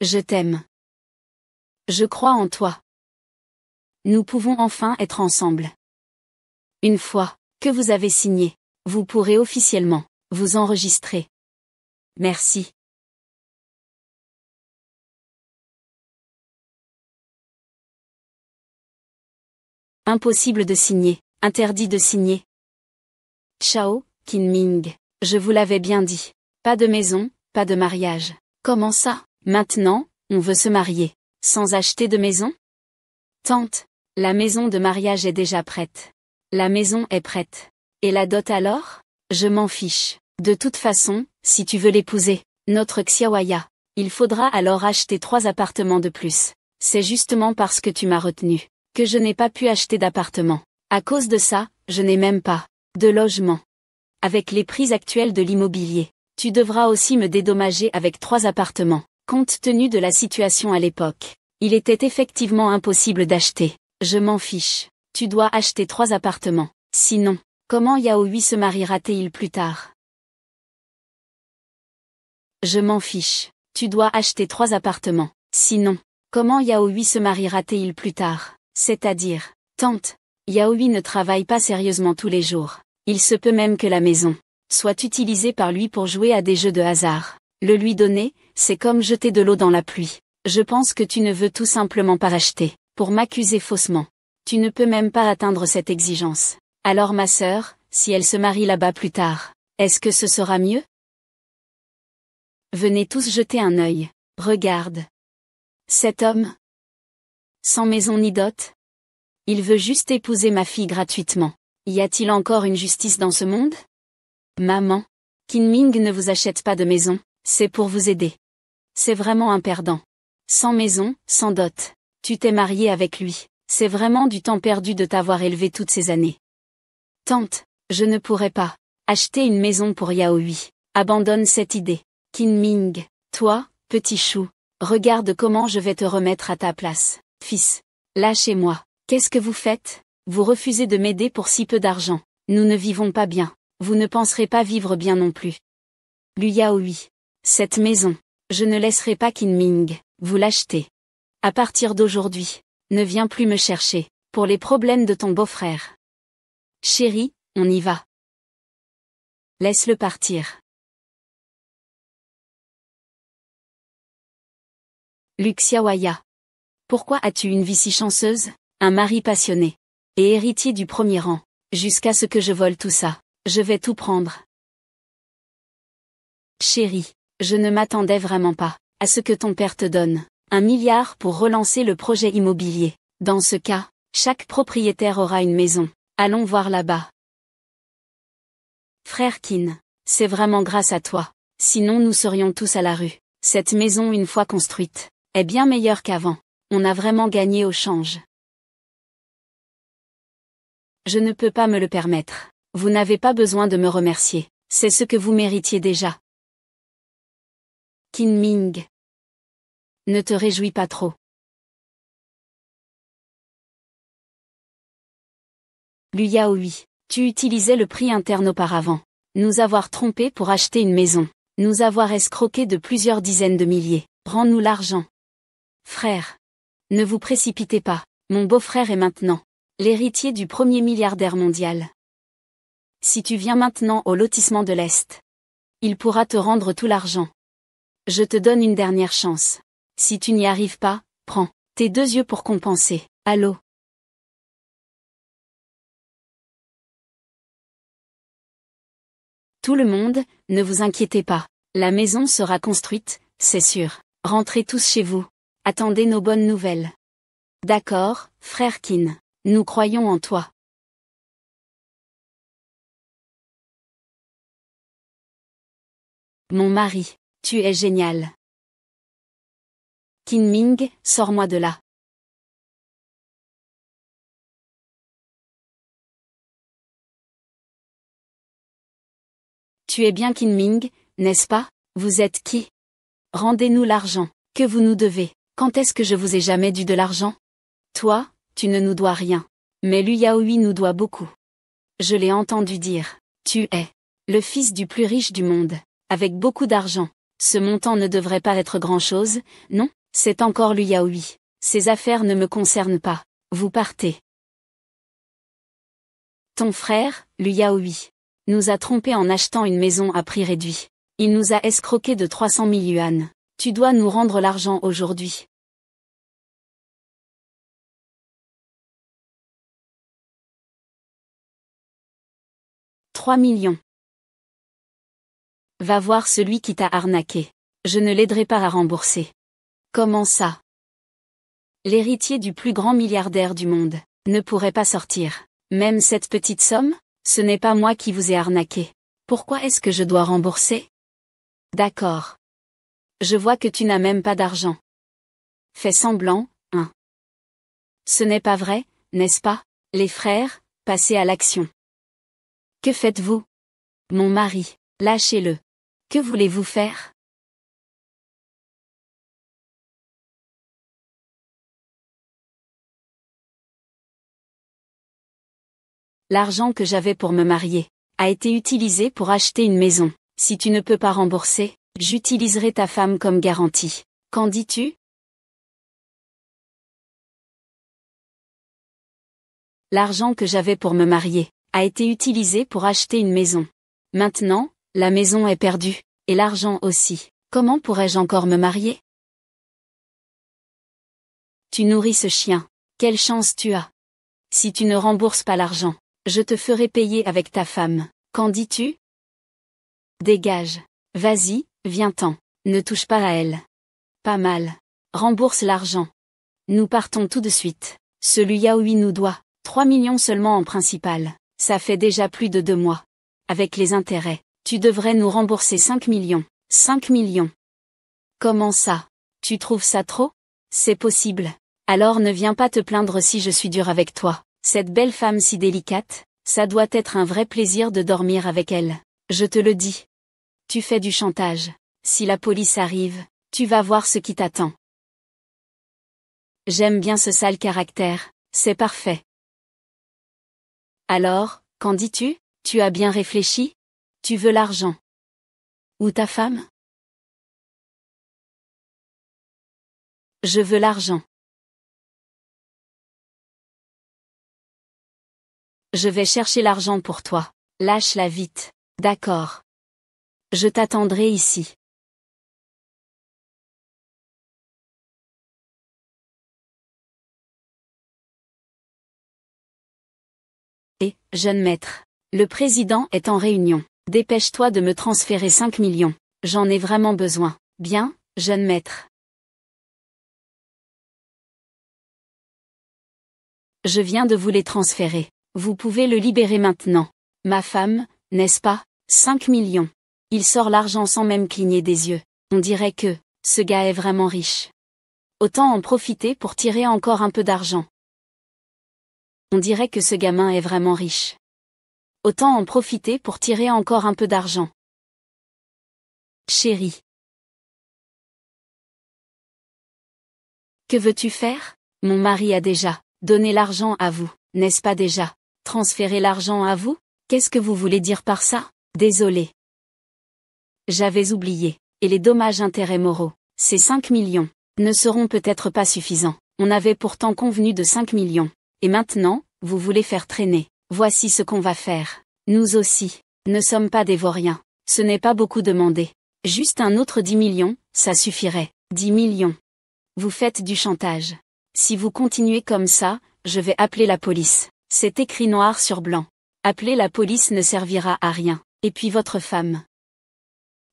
Je t'aime. Je crois en toi. Nous pouvons enfin être ensemble. Une fois que vous avez signé, vous pourrez officiellement vous enregistrer. Merci. Impossible de signer, interdit de signer. Ciao, Qin Ming, je vous l'avais bien dit. Pas de maison, pas de mariage. Comment ça? Maintenant, on veut se marier, sans acheter de maison? Tante, la maison de mariage est déjà prête. La maison est prête. Et la dot alors? Je m'en fiche. De toute façon, si tu veux l'épouser, notre Xiaoya, il faudra alors acheter 3 appartements de plus. C'est justement parce que tu m'as retenu que je n'ai pas pu acheter d'appartement. À cause de ça, je n'ai même pas de logement. Avec les prix actuels de l'immobilier, tu devras aussi me dédommager avec 3 appartements. Compte tenu de la situation à l'époque, il était effectivement impossible d'acheter. Je m'en fiche. Tu dois acheter 3 appartements. Sinon, comment Yaoi se mariera-t-il plus tard? Je m'en fiche. Tu dois acheter 3 appartements. Sinon, comment Yaoi se mariera-t-il plus tard? C'est-à-dire, tante, Yaoi ne travaille pas sérieusement tous les jours. Il se peut même que la maison soit utilisée par lui pour jouer à des jeux de hasard. Le lui donner, c'est comme jeter de l'eau dans la pluie. Je pense que tu ne veux tout simplement pas acheter, pour m'accuser faussement. Tu ne peux même pas atteindre cette exigence. Alors ma sœur, si elle se marie là-bas plus tard, est-ce que ce sera mieux? Venez tous jeter un œil. Regarde. Cet homme, sans maison ni dot, il veut juste épouser ma fille gratuitement. Y a-t-il encore une justice dans ce monde? Maman, Qin Ming ne vous achète pas de maison, c'est pour vous aider. C'est vraiment un perdant. Sans maison, sans dot. Tu t'es marié avec lui. C'est vraiment du temps perdu de t'avoir élevé toutes ces années. Tante, je ne pourrais pas acheter une maison pour Yaoi. Abandonne cette idée. Qin Ming, toi, petit chou, regarde comment je vais te remettre à ta place. Fils, lâchez-moi. Qu'est-ce que vous faites? Vous refusez de m'aider pour si peu d'argent. Nous ne vivons pas bien. Vous ne penserez pas vivre bien non plus. Lu Yaoi. Cette maison, je ne laisserai pas Qin Ming vous l'acheter. À partir d'aujourd'hui, ne viens plus me chercher pour les problèmes de ton beau-frère. Chérie, on y va. Laisse-le partir. Lu Xiaoya. Pourquoi as-tu une vie si chanceuse? Un mari passionné. Et héritier du premier rang. Jusqu'à ce que je vole tout ça. Je vais tout prendre. Chérie, je ne m'attendais vraiment pas à ce que ton père te donne 1 milliard pour relancer le projet immobilier. Dans ce cas, chaque propriétaire aura une maison. Allons voir là-bas. Frère Qin, c'est vraiment grâce à toi. Sinon nous serions tous à la rue. Cette maison une fois construite est bien meilleure qu'avant. On a vraiment gagné au change. Je ne peux pas me le permettre. Vous n'avez pas besoin de me remercier. C'est ce que vous méritiez déjà. Qin Ming. Ne te réjouis pas trop. Lu Yaoi. Tu utilisais le prix interne auparavant. Nous avoir trompés pour acheter une maison. Nous avoir escroqués de plusieurs dizaines de milliers. Rends-nous l'argent. Frère. Ne vous précipitez pas. Mon beau-frère est maintenant l'héritier du premier milliardaire mondial. Si tu viens maintenant au lotissement de l'Est, il pourra te rendre tout l'argent. Je te donne une dernière chance. Si tu n'y arrives pas, prends tes 2 yeux pour compenser. Allô? Tout le monde, ne vous inquiétez pas. La maison sera construite, c'est sûr. Rentrez tous chez vous. Attendez nos bonnes nouvelles. D'accord, frère Qin. Nous croyons en toi. Mon mari, tu es génial. Qin Ming, sors-moi de là. Tu es bien Qin Ming, n'est-ce pas? Vous êtes qui? Rendez-nous l'argent, que vous nous devez. Quand est-ce que je vous ai jamais dû de l'argent? Toi, tu ne nous dois rien. Mais Lu Yaoi nous doit beaucoup. Je l'ai entendu dire. Tu es le fils du plus riche du monde, avec beaucoup d'argent. Ce montant ne devrait pas être grand-chose, non? C'est encore Lu Yaoi. Ces affaires ne me concernent pas. Vous partez. Ton frère, Lu Yaoi, nous a trompés en achetant une maison à prix réduit. Il nous a escroqués de 300 000 yuan. Tu dois nous rendre l'argent aujourd'hui. « 3 millions. Va voir celui qui t'a arnaqué. Je ne l'aiderai pas à rembourser. » Comment ça? L'héritier du plus grand milliardaire du monde ne pourrait pas sortir. Même cette petite somme? Ce n'est pas moi qui vous ai arnaqué. Pourquoi est-ce que je dois rembourser? D'accord. Je vois que tu n'as même pas d'argent. Fais semblant, hein. Ce n'est pas vrai, n'est-ce pas? Les frères, passez à l'action. Que faites-vous? Mon mari, lâchez-le. Que voulez-vous faire? L'argent que j'avais pour me marier a été utilisé pour acheter une maison. Si tu ne peux pas rembourser, j'utiliserai ta femme comme garantie. Qu'en dis-tu? L'argent que j'avais pour me marier a été utilisé pour acheter une maison. Maintenant, la maison est perdue, et l'argent aussi. Comment pourrais-je encore me marier? Tu nourris ce chien. Quelle chance tu as. Si tu ne rembourses pas l'argent, je te ferai payer avec ta femme. Qu'en dis-tu? Dégage. Vas-y, viens-t'en. Ne touche pas à elle. Pas mal. Rembourse l'argent. Nous partons tout de suite. Celui Yaoi nous doit 3 millions seulement en principal. Ça fait déjà plus de 2 mois. Avec les intérêts, tu devrais nous rembourser 5 millions. 5 millions. Comment ça? Tu trouves ça trop? C'est possible. Alors ne viens pas te plaindre si je suis dur avec toi. Cette belle femme si délicate, ça doit être un vrai plaisir de dormir avec elle. Je te le dis. Tu fais du chantage. Si la police arrive, tu vas voir ce qui t'attend. J'aime bien ce sale caractère, c'est parfait. Alors, qu'en dis-tu? Tu as bien réfléchi? Tu veux l'argent? Ou ta femme? Je veux l'argent. Je vais chercher l'argent pour toi. Lâche-la vite. D'accord. Je t'attendrai ici. Et, jeune maître, le président est en réunion. Dépêche-toi de me transférer 5 millions. J'en ai vraiment besoin. Bien, jeune maître. Je viens de vous les transférer. Vous pouvez le libérer maintenant. Ma femme, n'est-ce pas? 5 millions. Il sort l'argent sans même cligner des yeux. On dirait que, ce gars est vraiment riche. Autant en profiter pour tirer encore un peu d'argent. On dirait que ce gamin est vraiment riche. Autant en profiter pour tirer encore un peu d'argent. Chérie. Que veux-tu faire? Mon mari a déjà donné l'argent à vous, n'est-ce pas déjà? Transférer l'argent à vous? Qu'est-ce que vous voulez dire par ça? Désolé. J'avais oublié. Et les dommages-intérêts moraux, ces 5 millions, ne seront peut-être pas suffisants. On avait pourtant convenu de 5 millions. Et maintenant, vous voulez faire traîner. Voici ce qu'on va faire. Nous aussi, ne sommes pas des vauriens. Ce n'est pas beaucoup demandé. Juste un autre 10 millions, ça suffirait. 10 millions. Vous faites du chantage. Si vous continuez comme ça, je vais appeler la police. C'est écrit noir sur blanc. Appeler la police ne servira à rien. Et puis votre femme.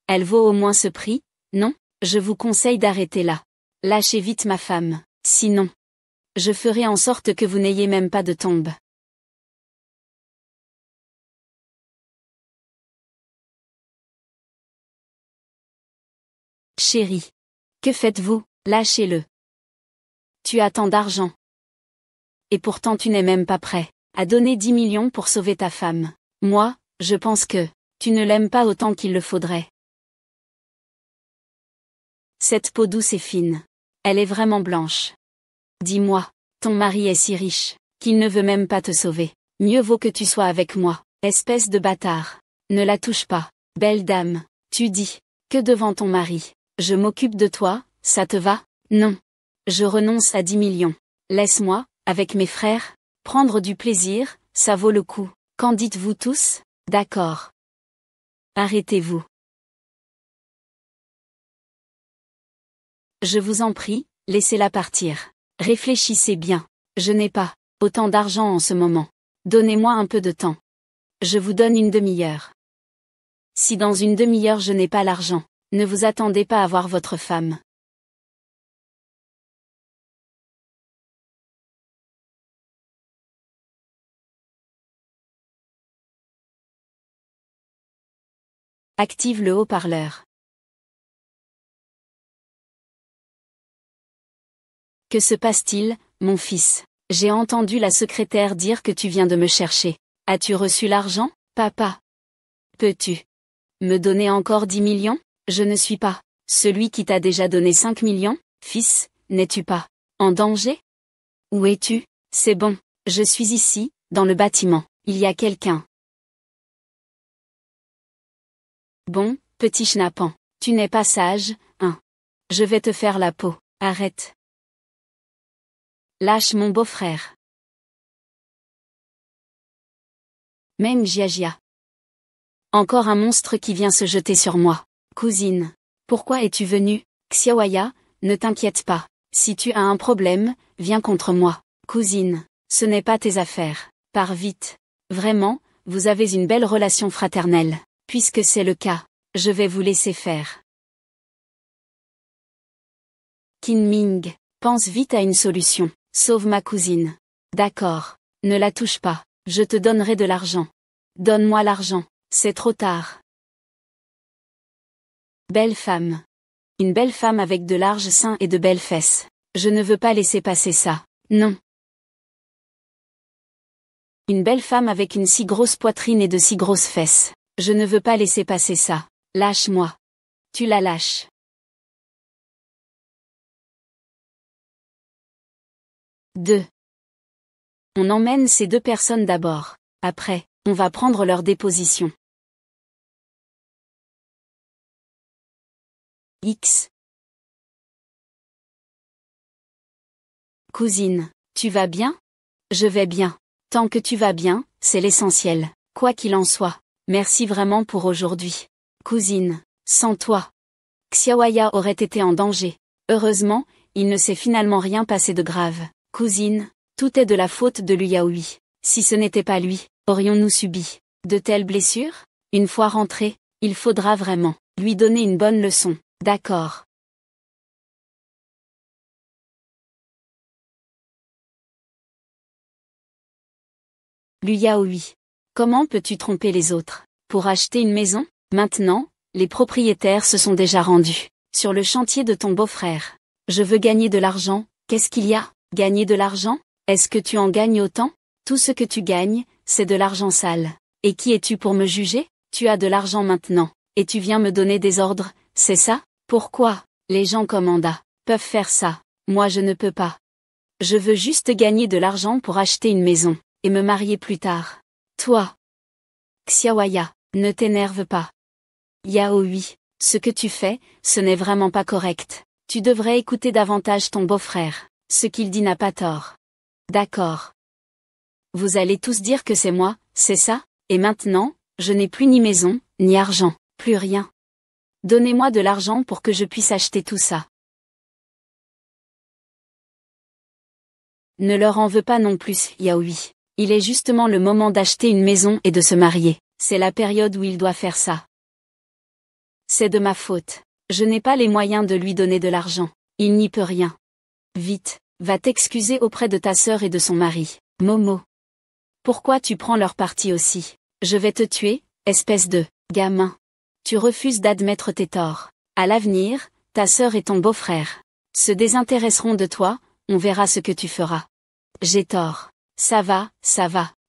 Elle vaut au moins ce prix, non? Je vous conseille d'arrêter là. Lâchez vite ma femme, sinon. Je ferai en sorte que vous n'ayez même pas de tombe. Chérie. Que faites-vous? Lâchez-le. Tu as tant d'argent. Et pourtant tu n'es même pas prêt à donner 10 millions pour sauver ta femme. Moi, je pense que tu ne l'aimes pas autant qu'il le faudrait. Cette peau douce et fine. Elle est vraiment blanche. Dis-moi, ton mari est si riche, qu'il ne veut même pas te sauver. Mieux vaut que tu sois avec moi, espèce de bâtard. Ne la touche pas, belle dame. Tu dis, que devant ton mari, je m'occupe de toi, ça te va? Non. Je renonce à 10 millions. Laisse-moi, avec mes frères, prendre du plaisir, ça vaut le coup. Qu'en dites-vous tous? D'accord. Arrêtez-vous. Je vous en prie, laissez-la partir. Réfléchissez bien. Je n'ai pas autant d'argent en ce moment. Donnez-moi un peu de temps. Je vous donne une demi-heure. Si dans une demi-heure je n'ai pas l'argent, ne vous attendez pas à voir votre femme. Active le haut-parleur. Que se passe-t-il, mon fils? J'ai entendu la secrétaire dire que tu viens de me chercher. As-tu reçu l'argent, papa? Peux-tu me donner encore 10 millions? Je ne suis pas celui qui t'a déjà donné 5 millions, fils, n'es-tu pas en danger? Où es-tu? C'est bon, je suis ici, dans le bâtiment. Il y a quelqu'un. Bon, petit schnappant, tu n'es pas sage, hein? Je vais te faire la peau, arrête. Lâche mon beau-frère. Même Jiajia. Encore un monstre qui vient se jeter sur moi. Cousine. Pourquoi es-tu venue? Xiaoya, ne t'inquiète pas. Si tu as un problème, viens contre moi. Cousine, ce n'est pas tes affaires. Pars vite. Vraiment, vous avez une belle relation fraternelle. Puisque c'est le cas, je vais vous laisser faire. Qin Ming, pense vite à une solution. Sauve ma cousine. D'accord. Ne la touche pas. Je te donnerai de l'argent. Donne-moi l'argent. C'est trop tard. Belle femme. Une belle femme avec de larges seins et de belles fesses. Je ne veux pas laisser passer ça. Non. Une belle femme avec une si grosse poitrine et de si grosses fesses. Je ne veux pas laisser passer ça. Lâche-moi. Tu la lâches. Deux. On emmène ces deux personnes d'abord. Après, on va prendre leur déposition. X. Cousine, tu vas bien? Je vais bien. Tant que tu vas bien, c'est l'essentiel. Quoi qu'il en soit, merci vraiment pour aujourd'hui. Cousine, sans toi, Xiaoya aurait été en danger. Heureusement, il ne s'est finalement rien passé de grave. Cousine, tout est de la faute de Luyaoui. Si ce n'était pas lui, aurions-nous subi de telles blessures? Une fois rentré, il faudra vraiment lui donner une bonne leçon. D'accord. Luyaoui. Comment peux-tu tromper les autres? Pour acheter une maison? Maintenant, les propriétaires se sont déjà rendus sur le chantier de ton beau-frère. Je veux gagner de l'argent. Qu'est-ce qu'il y a? Gagner de l'argent? Est-ce que tu en gagnes autant? Tout ce que tu gagnes, c'est de l'argent sale. Et qui es-tu pour me juger? Tu as de l'argent maintenant, et tu viens me donner des ordres, c'est ça? Pourquoi? Les gens comme Anda peuvent faire ça, moi je ne peux pas. Je veux juste gagner de l'argent pour acheter une maison, et me marier plus tard. Toi, Xiaoya, ne t'énerve pas. Yaoi, ce que tu fais, ce n'est vraiment pas correct. Tu devrais écouter davantage ton beau-frère, ce qu'il dit n'a pas tort. D'accord. Vous allez tous dire que c'est moi, c'est ça? Et maintenant, je n'ai plus ni maison, ni argent, plus rien. Donnez-moi de l'argent pour que je puisse acheter tout ça. Ne leur en veux pas non plus, Yaoi. Il est justement le moment d'acheter une maison et de se marier. C'est la période où il doit faire ça. C'est de ma faute. Je n'ai pas les moyens de lui donner de l'argent. Il n'y peut rien. Vite, va t'excuser auprès de ta sœur et de son mari, Momo. Pourquoi tu prends leur parti aussi? Je vais te tuer, espèce de gamin. Tu refuses d'admettre tes torts. À l'avenir, ta sœur et ton beau-frère se désintéresseront de toi, on verra ce que tu feras. J'ai tort. Ça va,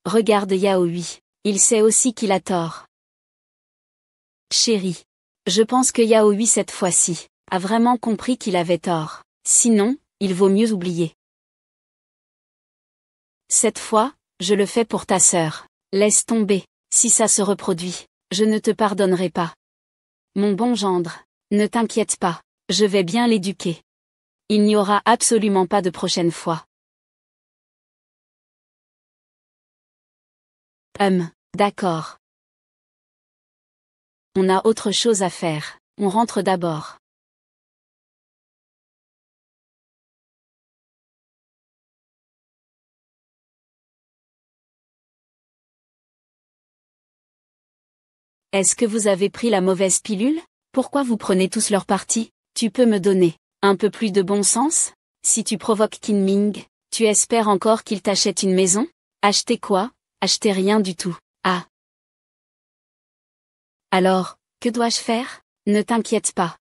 regarde Yaoi. Il sait aussi qu'il a tort. Chérie. Je pense que Yaoi cette fois-ci a vraiment compris qu'il avait tort. Sinon, il vaut mieux oublier. Cette fois, je le fais pour ta sœur. Laisse tomber. Si ça se reproduit, je ne te pardonnerai pas. Mon bon gendre, ne t'inquiète pas, je vais bien l'éduquer. Il n'y aura absolument pas de prochaine fois. D'accord. On a autre chose à faire, on rentre d'abord. Est-ce que vous avez pris la mauvaise pilule? Pourquoi vous prenez tous leur parti? Tu peux me donner un peu plus de bon sens? Si tu provoques Kinming, tu espères encore qu'il t'achète une maison? Acheter quoi? Acheter rien du tout. Ah. Alors, que dois-je faire? Ne t'inquiète pas.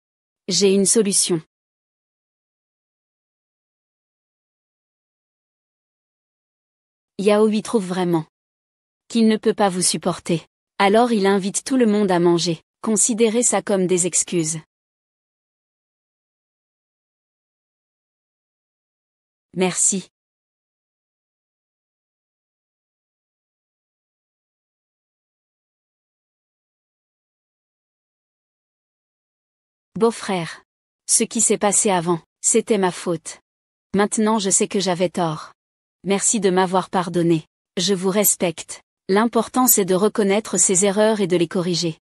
J'ai une solution. Yaoi trouve vraiment qu'il ne peut pas vous supporter. Alors il invite tout le monde à manger. Considérez ça comme des excuses. Merci. Beau-frère. Ce qui s'est passé avant, c'était ma faute. Maintenant je sais que j'avais tort. Merci de m'avoir pardonné. Je vous respecte. L'important c'est de reconnaître ses erreurs et de les corriger.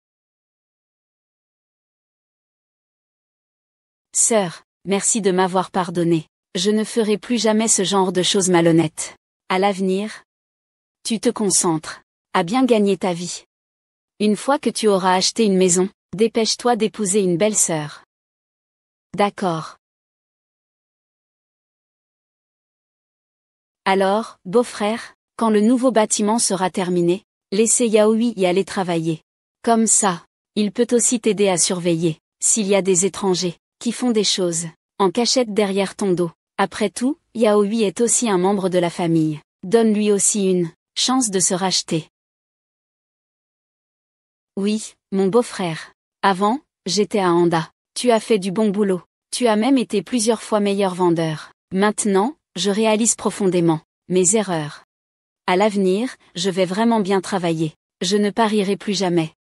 Sœur, merci de m'avoir pardonné. Je ne ferai plus jamais ce genre de choses malhonnêtes. À l'avenir, tu te concentres à bien gagner ta vie. Une fois que tu auras acheté une maison, dépêche-toi d'épouser une belle sœur. D'accord. Alors, beau-frère, quand le nouveau bâtiment sera terminé, laissez Yaoi y aller travailler. Comme ça, il peut aussi t'aider à surveiller, s'il y a des étrangers, qui font des choses, en cachette derrière ton dos. Après tout, Yaoi est aussi un membre de la famille. Donne-lui aussi une chance de se racheter. Oui, mon beau-frère. Avant, j'étais à Anda. Tu as fait du bon boulot. Tu as même été plusieurs fois meilleur vendeur. Maintenant, je réalise profondément mes erreurs. À l'avenir, je vais vraiment bien travailler. Je ne parierai plus jamais.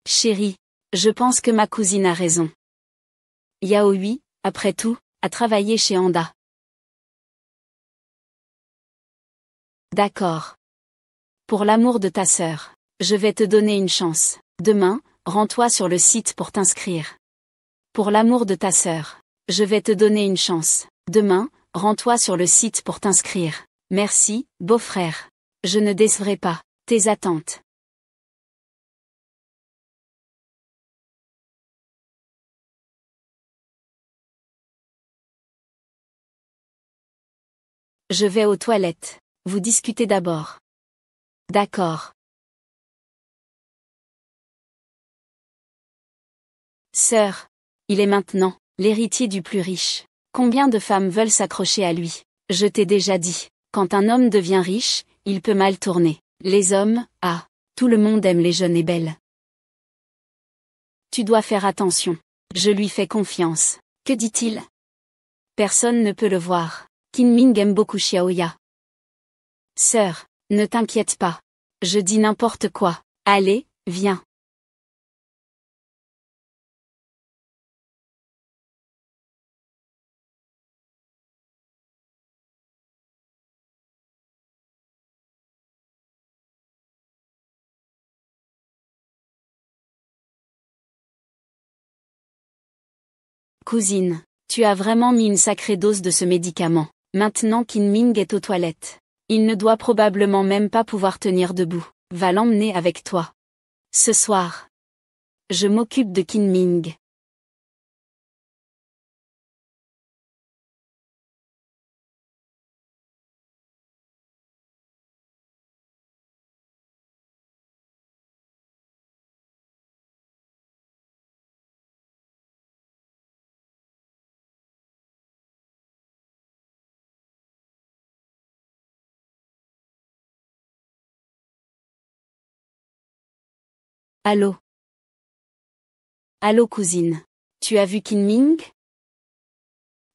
Chérie, je pense que ma cousine a raison. Yaoi, après tout, a travaillé chez Anda. D'accord. Pour l'amour de ta sœur, je vais te donner une chance. Demain, rends-toi sur le site pour t'inscrire. Pour l'amour de ta sœur, je vais te donner une chance. Demain, rends-toi sur le site pour t'inscrire. Merci, beau-frère. Je ne décevrai pas tes attentes. Je vais aux toilettes. Vous discutez d'abord. D'accord. Sœur. Il est maintenant l'héritier du plus riche. Combien de femmes veulent s'accrocher à lui? Je t'ai déjà dit Quand un homme devient riche, il peut mal tourner. Les hommes, tout le monde aime les jeunes et belles. Tu dois faire attention. Je lui fais confiance. Que dit-il? Personne ne peut le voir. Kinming aime beaucoup Xiaoya. Sœur, ne t'inquiète pas. Je dis n'importe quoi. Allez, viens. Cousine, tu as vraiment mis une sacrée dose de ce médicament. Maintenant Kinming est aux toilettes. Il ne doit probablement même pas pouvoir tenir debout. Va l'emmener avec toi. Ce soir. Je m'occupe de Kinming. Allô? Allô cousine. Tu as vu Kinming?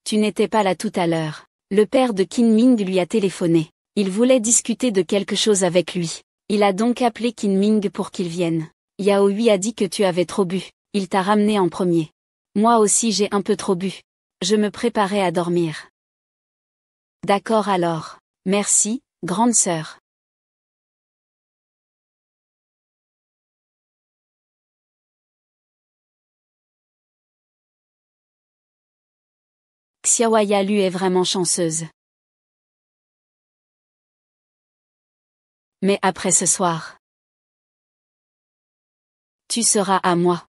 Tu n'étais pas là tout à l'heure. Le père de Kinming lui a téléphoné. Il voulait discuter de quelque chose avec lui. Il a donc appelé Kinming pour qu'il vienne. Yao Hui a dit que tu avais trop bu. Il t'a ramené en premier. Moi aussi j'ai un peu trop bu. Je me préparais à dormir. D'accord alors. Merci, grande sœur. Xiaoya Lu est vraiment chanceuse. Mais après ce soir, tu seras à moi.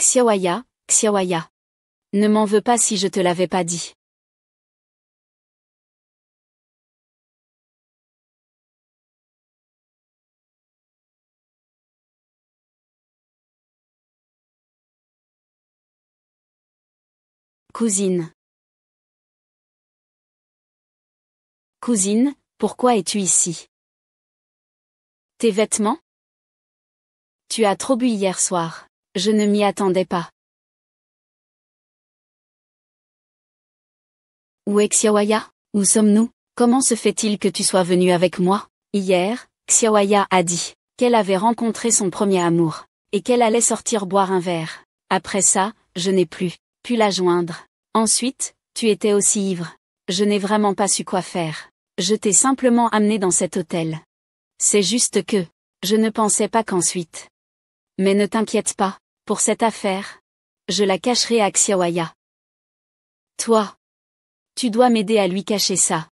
Xiaoya, Xiaoya. Ne m'en veux pas si je te l'avais pas dit. Cousine. Cousine, pourquoi es-tu ici? Tes vêtements? Tu as trop bu hier soir. Je ne m'y attendais pas. Où est Xiaoya? Où sommes-nous? Comment se fait-il que tu sois venu avec moi? Hier, Xiaoya a dit qu'elle avait rencontré son premier amour, et qu'elle allait sortir boire un verre. Après ça, je n'ai plus pu la joindre. Ensuite, tu étais aussi ivre. Je n'ai vraiment pas su quoi faire. Je t'ai simplement amené dans cet hôtel. C'est juste que, je ne pensais pas qu'ensuite. Mais ne t'inquiète pas, pour cette affaire, je la cacherai à Xiaoya. Toi, tu dois m'aider à lui cacher ça.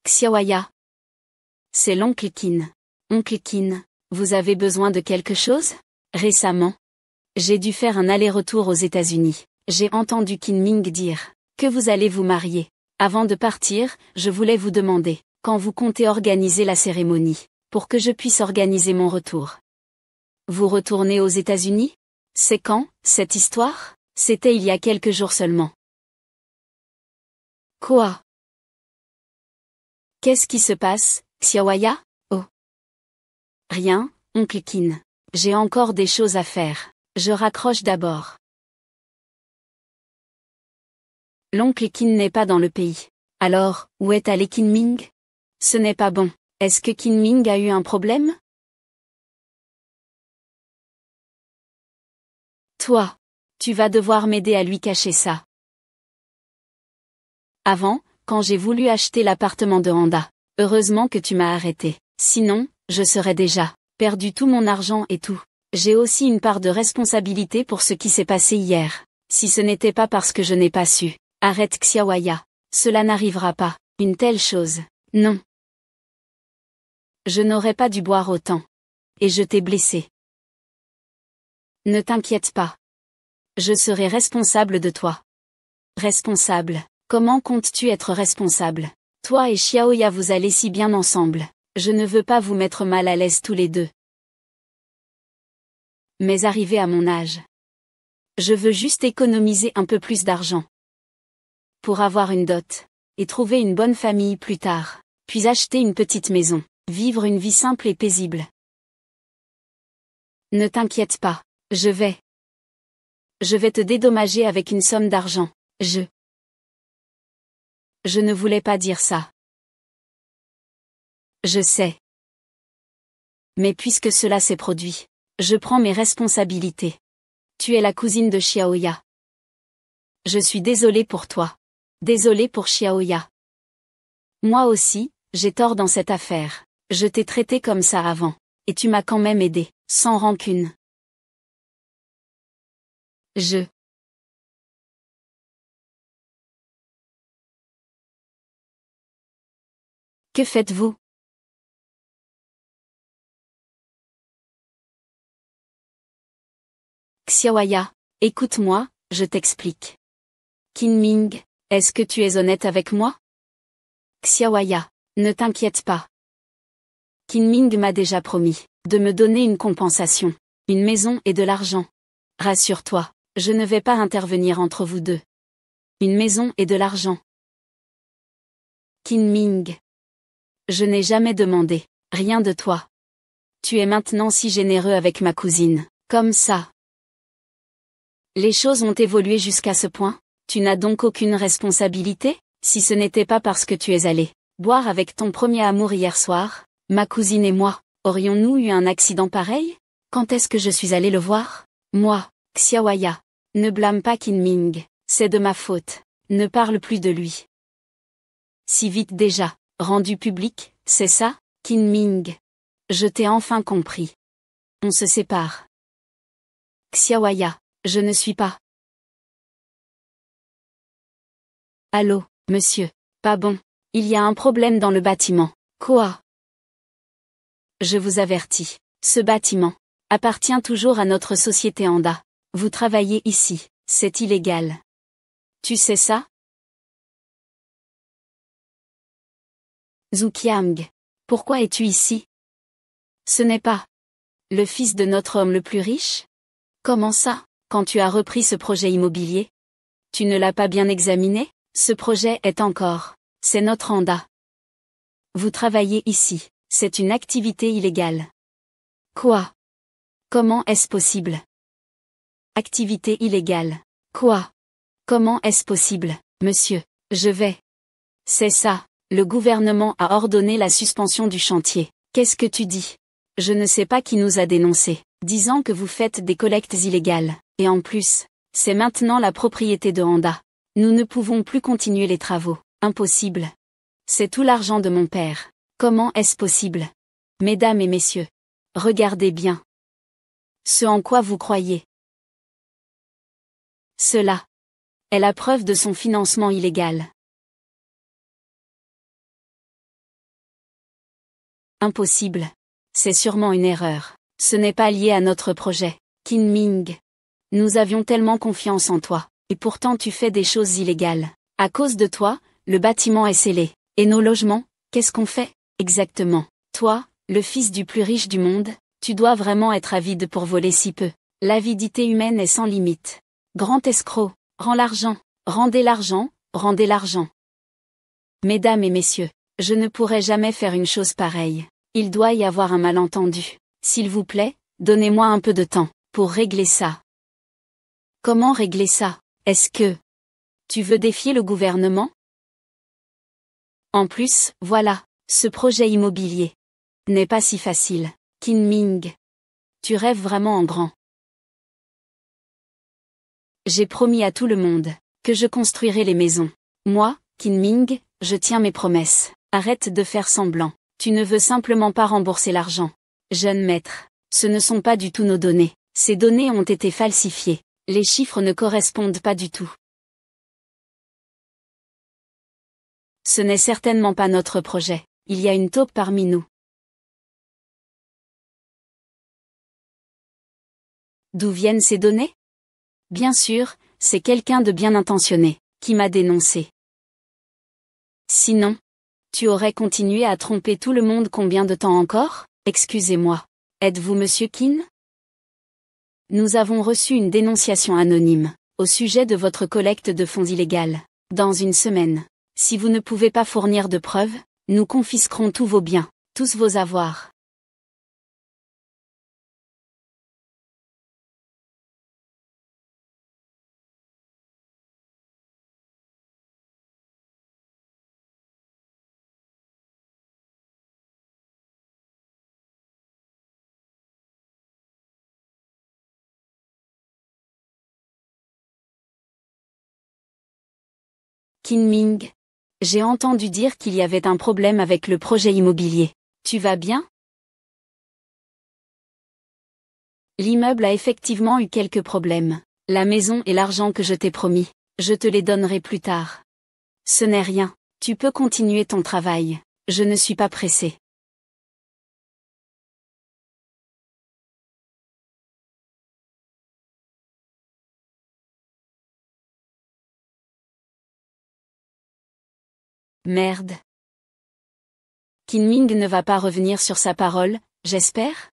Xiaoya. C'est l'oncle Qin. Oncle Qin, vous avez besoin de quelque chose? Récemment, j'ai dû faire un aller-retour aux États-Unis. J'ai entendu Kinming dire que vous allez vous marier. Avant de partir, je voulais vous demander quand vous comptez organiser la cérémonie, pour que je puisse organiser mon retour. Vous retournez aux États-Unis? C'est quand, cette histoire? C'était il y a quelques jours seulement. Quoi? Qu'est-ce qui se passe, Xiaoya? Oh. Rien, oncle Qin. J'ai encore des choses à faire. Je raccroche d'abord. L'oncle Qin n'est pas dans le pays. Alors, où est allé Kinming? Ce n'est pas bon. Est-ce que Kinming a eu un problème? Toi, tu vas devoir m'aider à lui cacher ça. Avant, quand j'ai voulu acheter l'appartement de Handa, heureusement que tu m'as arrêté. Sinon, je serais déjà perdu tout mon argent et tout. J'ai aussi une part de responsabilité pour ce qui s'est passé hier. Si ce n'était pas parce que je n'ai pas su. Arrête Xiaoya. Cela n'arrivera pas. Une telle chose. Non. Je n'aurais pas dû boire autant. Et je t'ai blessé. Ne t'inquiète pas. Je serai responsable de toi. Responsable. Comment comptes-tu être responsable? Toi et Xiaoya vous allez si bien ensemble. Je ne veux pas vous mettre mal à l'aise tous les deux. Mais arrivé à mon âge, je veux juste économiser un peu plus d'argent. Pour avoir une dot. Et trouver une bonne famille plus tard. Puis acheter une petite maison. Vivre une vie simple et paisible. Ne t'inquiète pas. Je vais te dédommager avec une somme d'argent. Je ne voulais pas dire ça. Je sais. Mais puisque cela s'est produit, je prends mes responsabilités. Tu es la cousine de Xiaoya. Je suis désolé pour toi. Désolé pour Xiaoya. Moi aussi, j'ai tort dans cette affaire. Je t'ai traité comme ça avant. Et tu m'as quand même aidé, sans rancune. Que faites-vous? Xiaoya, écoute-moi, je t'explique. Kinming, est-ce que tu es honnête avec moi? Xiaoya, ne t'inquiète pas. Kinming m'a déjà promis de me donner une compensation, une maison et de l'argent. Rassure-toi, je ne vais pas intervenir entre vous deux. Une maison et de l'argent. Kinming. Je n'ai jamais demandé rien de toi. Tu es maintenant si généreux avec ma cousine, comme ça. Les choses ont évolué jusqu'à ce point, tu n'as donc aucune responsabilité, si ce n'était pas parce que tu es allé boire avec ton premier amour hier soir, ma cousine et moi, aurions-nous eu un accident pareil? Quand est-ce que je suis allé le voir? Moi, Xiaoya. Ne blâme pas Kinming, c'est de ma faute, ne parle plus de lui. Si vite déjà, rendu public, c'est ça, Kinming? Je t'ai enfin compris. On se sépare. Xiaoya. Je ne suis pas. Allô, monsieur. Pas bon. Il y a un problème dans le bâtiment. Quoi? Je vous avertis. Ce bâtiment appartient toujours à notre société Anda. Vous travaillez ici. C'est illégal. Tu sais ça? Zhuqiang. Pourquoi es-tu ici? Ce n'est pas le fils de notre homme le plus riche? Comment ça? Quand tu as repris ce projet immobilier? Tu ne l'as pas bien examiné? Ce projet est encore. C'est notre Anda. Vous travaillez ici. C'est une activité illégale. Quoi? Comment est-ce possible? Activité illégale. Quoi? Comment est-ce possible, monsieur? Je vais. C'est ça. Le gouvernement a ordonné la suspension du chantier. Qu'est-ce que tu dis? Je ne sais pas qui nous a dénoncés, disant que vous faites des collectes illégales. Et en plus, c'est maintenant la propriété de Anda. Nous ne pouvons plus continuer les travaux. Impossible. C'est tout l'argent de mon père. Comment est-ce possible? Mesdames et messieurs, regardez bien. Ce en quoi vous croyez. Cela est la preuve de son financement illégal. Impossible. C'est sûrement une erreur. Ce n'est pas lié à notre projet. Kinming. Nous avions tellement confiance en toi, et pourtant tu fais des choses illégales. À cause de toi, le bâtiment est scellé. Et nos logements, qu'est-ce qu'on fait? Exactement. Toi, le fils du plus riche du monde, tu dois vraiment être avide pour voler si peu. L'avidité humaine est sans limite. Grand escroc, rends l'argent, rendez l'argent, rendez l'argent. Mesdames et messieurs, je ne pourrais jamais faire une chose pareille. Il doit y avoir un malentendu. S'il vous plaît, donnez-moi un peu de temps pour régler ça. Comment régler ça? Est-ce que tu veux défier le gouvernement? En plus, voilà, ce projet immobilier n'est pas si facile. Kinming. Tu rêves vraiment en grand. J'ai promis à tout le monde que je construirai les maisons. Moi, Kinming, je tiens mes promesses. Arrête de faire semblant. Tu ne veux simplement pas rembourser l'argent. Jeune maître, ce ne sont pas du tout nos données. Ces données ont été falsifiées. Les chiffres ne correspondent pas du tout. Ce n'est certainement pas notre projet. Il y a une taupe parmi nous. D'où viennent ces données? Bien sûr, c'est quelqu'un de bien intentionné, qui m'a dénoncé. Sinon, tu aurais continué à tromper tout le monde combien de temps encore? Excusez-moi. Êtes-vous Monsieur Keane? Nous avons reçu une dénonciation anonyme, au sujet de votre collecte de fonds illégale. Dans une semaine, si vous ne pouvez pas fournir de preuves, nous confisquerons tous vos biens, tous vos avoirs. Qin Ming. J'ai entendu dire qu'il y avait un problème avec le projet immobilier. Tu vas bien? L'immeuble a effectivement eu quelques problèmes. La maison et l'argent que je t'ai promis, je te les donnerai plus tard. Ce n'est rien, tu peux continuer ton travail, je ne suis pas pressé. Merde. Qin Ming ne va pas revenir sur sa parole, j'espère?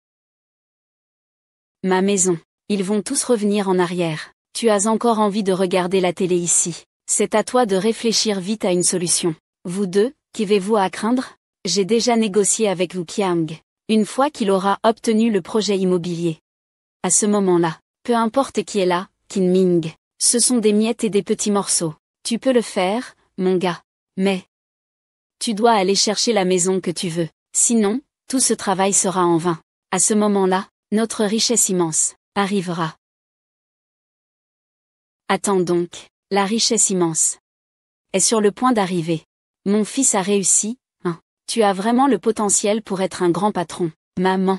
Ma maison. Ils vont tous revenir en arrière. Tu as encore envie de regarder la télé ici. C'est à toi de réfléchir vite à une solution. Vous deux, qu'avez-vous à craindre? J'ai déjà négocié avec Wu Qiang. Une fois qu'il aura obtenu le projet immobilier. À ce moment-là, peu importe qui est là, Qin Ming. Ce sont des miettes et des petits morceaux. Tu peux le faire, mon gars. Mais tu dois aller chercher la maison que tu veux. Sinon, tout ce travail sera en vain. À ce moment-là, notre richesse immense arrivera. Attends donc, la richesse immense est sur le point d'arriver. Mon fils a réussi, hein. Tu as vraiment le potentiel pour être un grand patron, maman.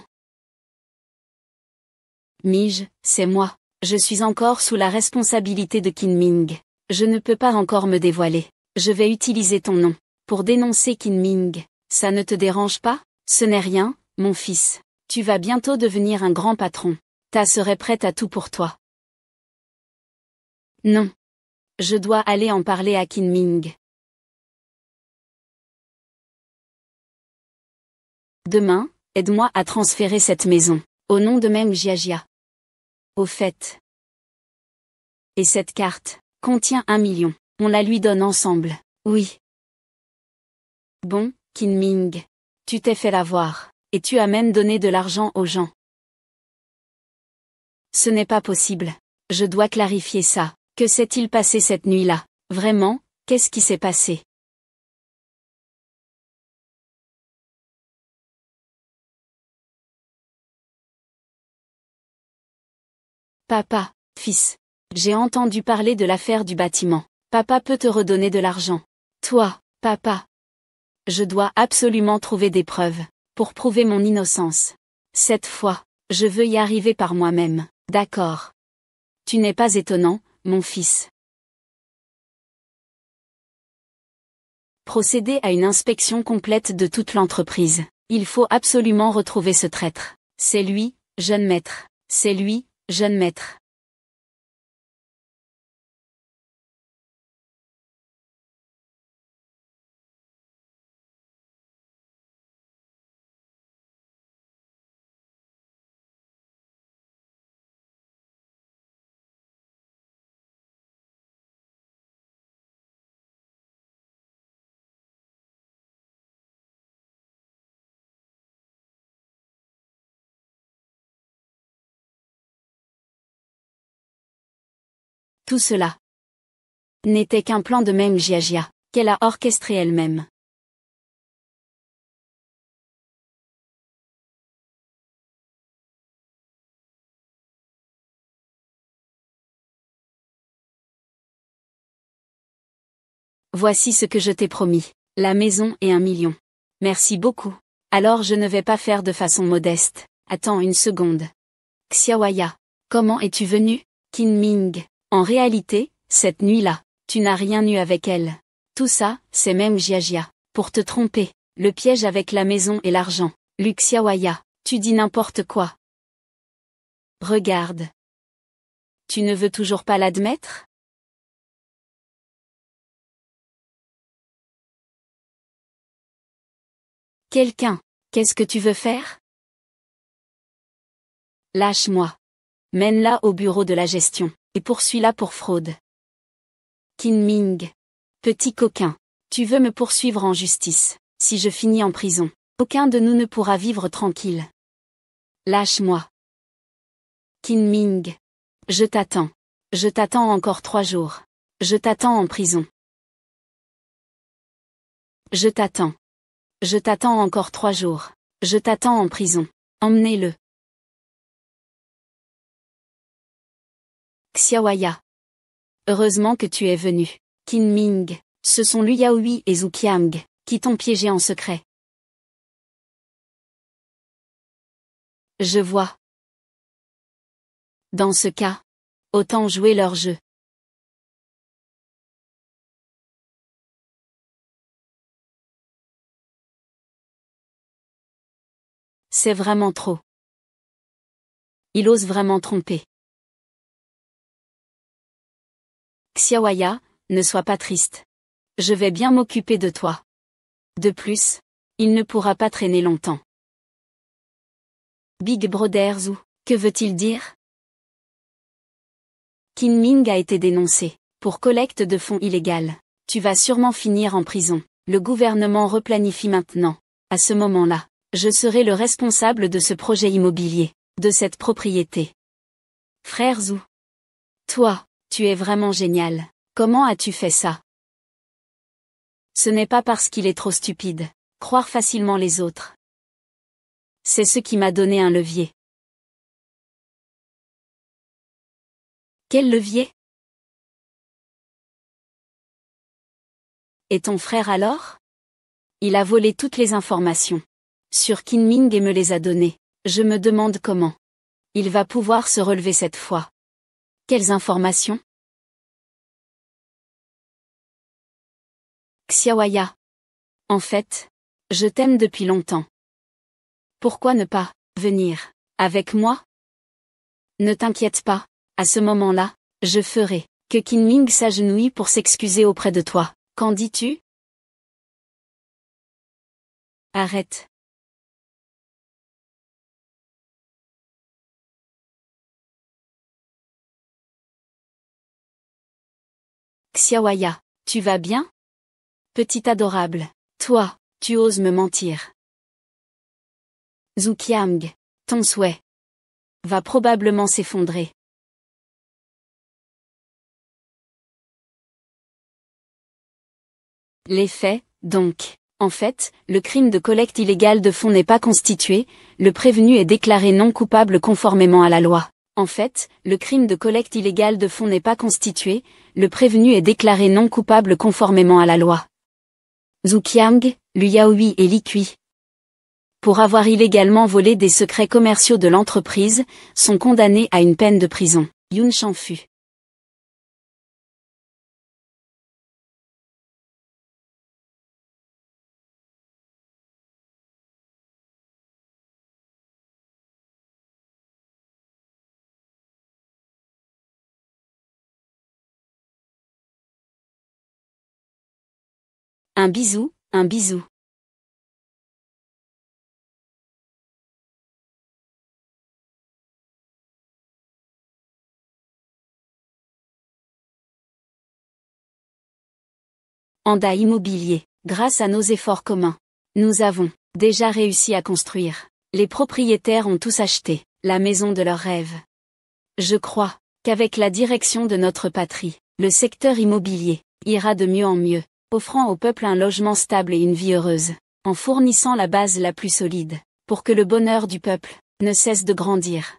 Mige, c'est moi. Je suis encore sous la responsabilité de Qin Ming. Je ne peux pas encore me dévoiler. Je vais utiliser ton nom pour dénoncer Qin Ming. Ça ne te dérange pas? Ce n'est rien, mon fils. Tu vas bientôt devenir un grand patron. Ta serait prête à tout pour toi. Non. Je dois aller en parler à Qin Ming. Demain, aide-moi à transférer cette maison, au nom de Meng Jiajia. Au fait. Et cette carte contient 1 million. On la lui donne ensemble. Oui. Bon, Qin Ming. Tu t'es fait l'avoir. Et tu as même donné de l'argent aux gens. Ce n'est pas possible. Je dois clarifier ça. Que s'est-il passé cette nuit-là? Vraiment, qu'est-ce qui s'est passé? Papa, fils. J'ai entendu parler de l'affaire du bâtiment. Papa peut te redonner de l'argent. Toi, papa. Je dois absolument trouver des preuves pour prouver mon innocence. Cette fois, je veux y arriver par moi-même. D'accord. Tu n'es pas étonnant, mon fils. Procéder à une inspection complète de toute l'entreprise. Il faut absolument retrouver ce traître. C'est lui, jeune maître. C'est lui, jeune maître. Tout cela n'était qu'un plan de Meng Jiajia, qu'elle a orchestré elle-même. Voici ce que je t'ai promis. La maison et 1 million. Merci beaucoup. Alors je ne vais pas faire de façon modeste. Attends une seconde. Xiaoya. Comment es-tu venu? Qin Ming. En réalité, cette nuit-là, tu n'as rien eu avec elle. Tout ça, c'est même Jiajia. Pour te tromper. Le piège avec la maison et l'argent. Xiaoya. Tu dis n'importe quoi. Regarde. Tu ne veux toujours pas l'admettre? Quelqu'un, qu'est-ce que tu veux faire? Lâche-moi. Mène-la au bureau de la gestion, et poursuis-la pour fraude. Qin Ming. Petit coquin. Tu veux me poursuivre en justice. Si je finis en prison, aucun de nous ne pourra vivre tranquille. Lâche-moi. Qin Ming. Je t'attends. Je t'attends encore 3 jours. Je t'attends en prison. Je t'attends. Je t'attends encore 3 jours. Je t'attends en prison. Emmenez-le. Xiaoya. Heureusement que tu es venu. Qin Ming, ce sont Liu Yaohui et Zhu Qiang, qui t'ont piégé en secret. Je vois. Dans ce cas, autant jouer leur jeu. C'est vraiment trop. Il ose vraiment tromper. Xiaoya, ne sois pas triste. Je vais bien m'occuper de toi. De plus, il ne pourra pas traîner longtemps. Big Brother Zhu, que veut-il dire? Qin Ming a été dénoncé pour collecte de fonds illégale. Tu vas sûrement finir en prison. Le gouvernement replanifie maintenant. À ce moment-là, je serai le responsable de ce projet immobilier, de cette propriété. Frère Zhu. Toi, tu es vraiment génial. Comment as-tu fait ça? Ce n'est pas parce qu'il est trop stupide. Croire facilement les autres. C'est ce qui m'a donné un levier. Quel levier? Et ton frère alors? Il a volé toutes les informations sur Qin Ming et me les a données. Je me demande comment il va pouvoir se relever cette fois. Quelles informations? Xiaoya. En fait, je t'aime depuis longtemps. Pourquoi ne pas venir avec moi? Ne t'inquiète pas, à ce moment-là, je ferai que Qin Ming s'agenouille pour s'excuser auprès de toi. Qu'en dis-tu? Arrête. Xiaoya, tu vas bien? Petit adorable, toi, tu oses me mentir. Zhu Qiang, ton souhait va probablement s'effondrer. Les faits, donc. En fait, le crime de collecte illégale de fonds n'est pas constitué, le prévenu est déclaré non coupable conformément à la loi. En fait, le crime de collecte illégale de fonds n'est pas constitué, le prévenu est déclaré non coupable conformément à la loi. Zhu Qiang, Liu Yaohui et Li Kui, pour avoir illégalement volé des secrets commerciaux de l'entreprise, sont condamnés à une peine de prison. Yun Shanfu. Un bisou, un bisou. Anda Immobilier, grâce à nos efforts communs, nous avons déjà réussi à construire. Les propriétaires ont tous acheté la maison de leurs rêves. Je crois qu'avec la direction de notre patrie, le secteur immobilier ira de mieux en mieux, offrant au peuple un logement stable et une vie heureuse, en fournissant la base la plus solide, pour que le bonheur du peuple ne cesse de grandir.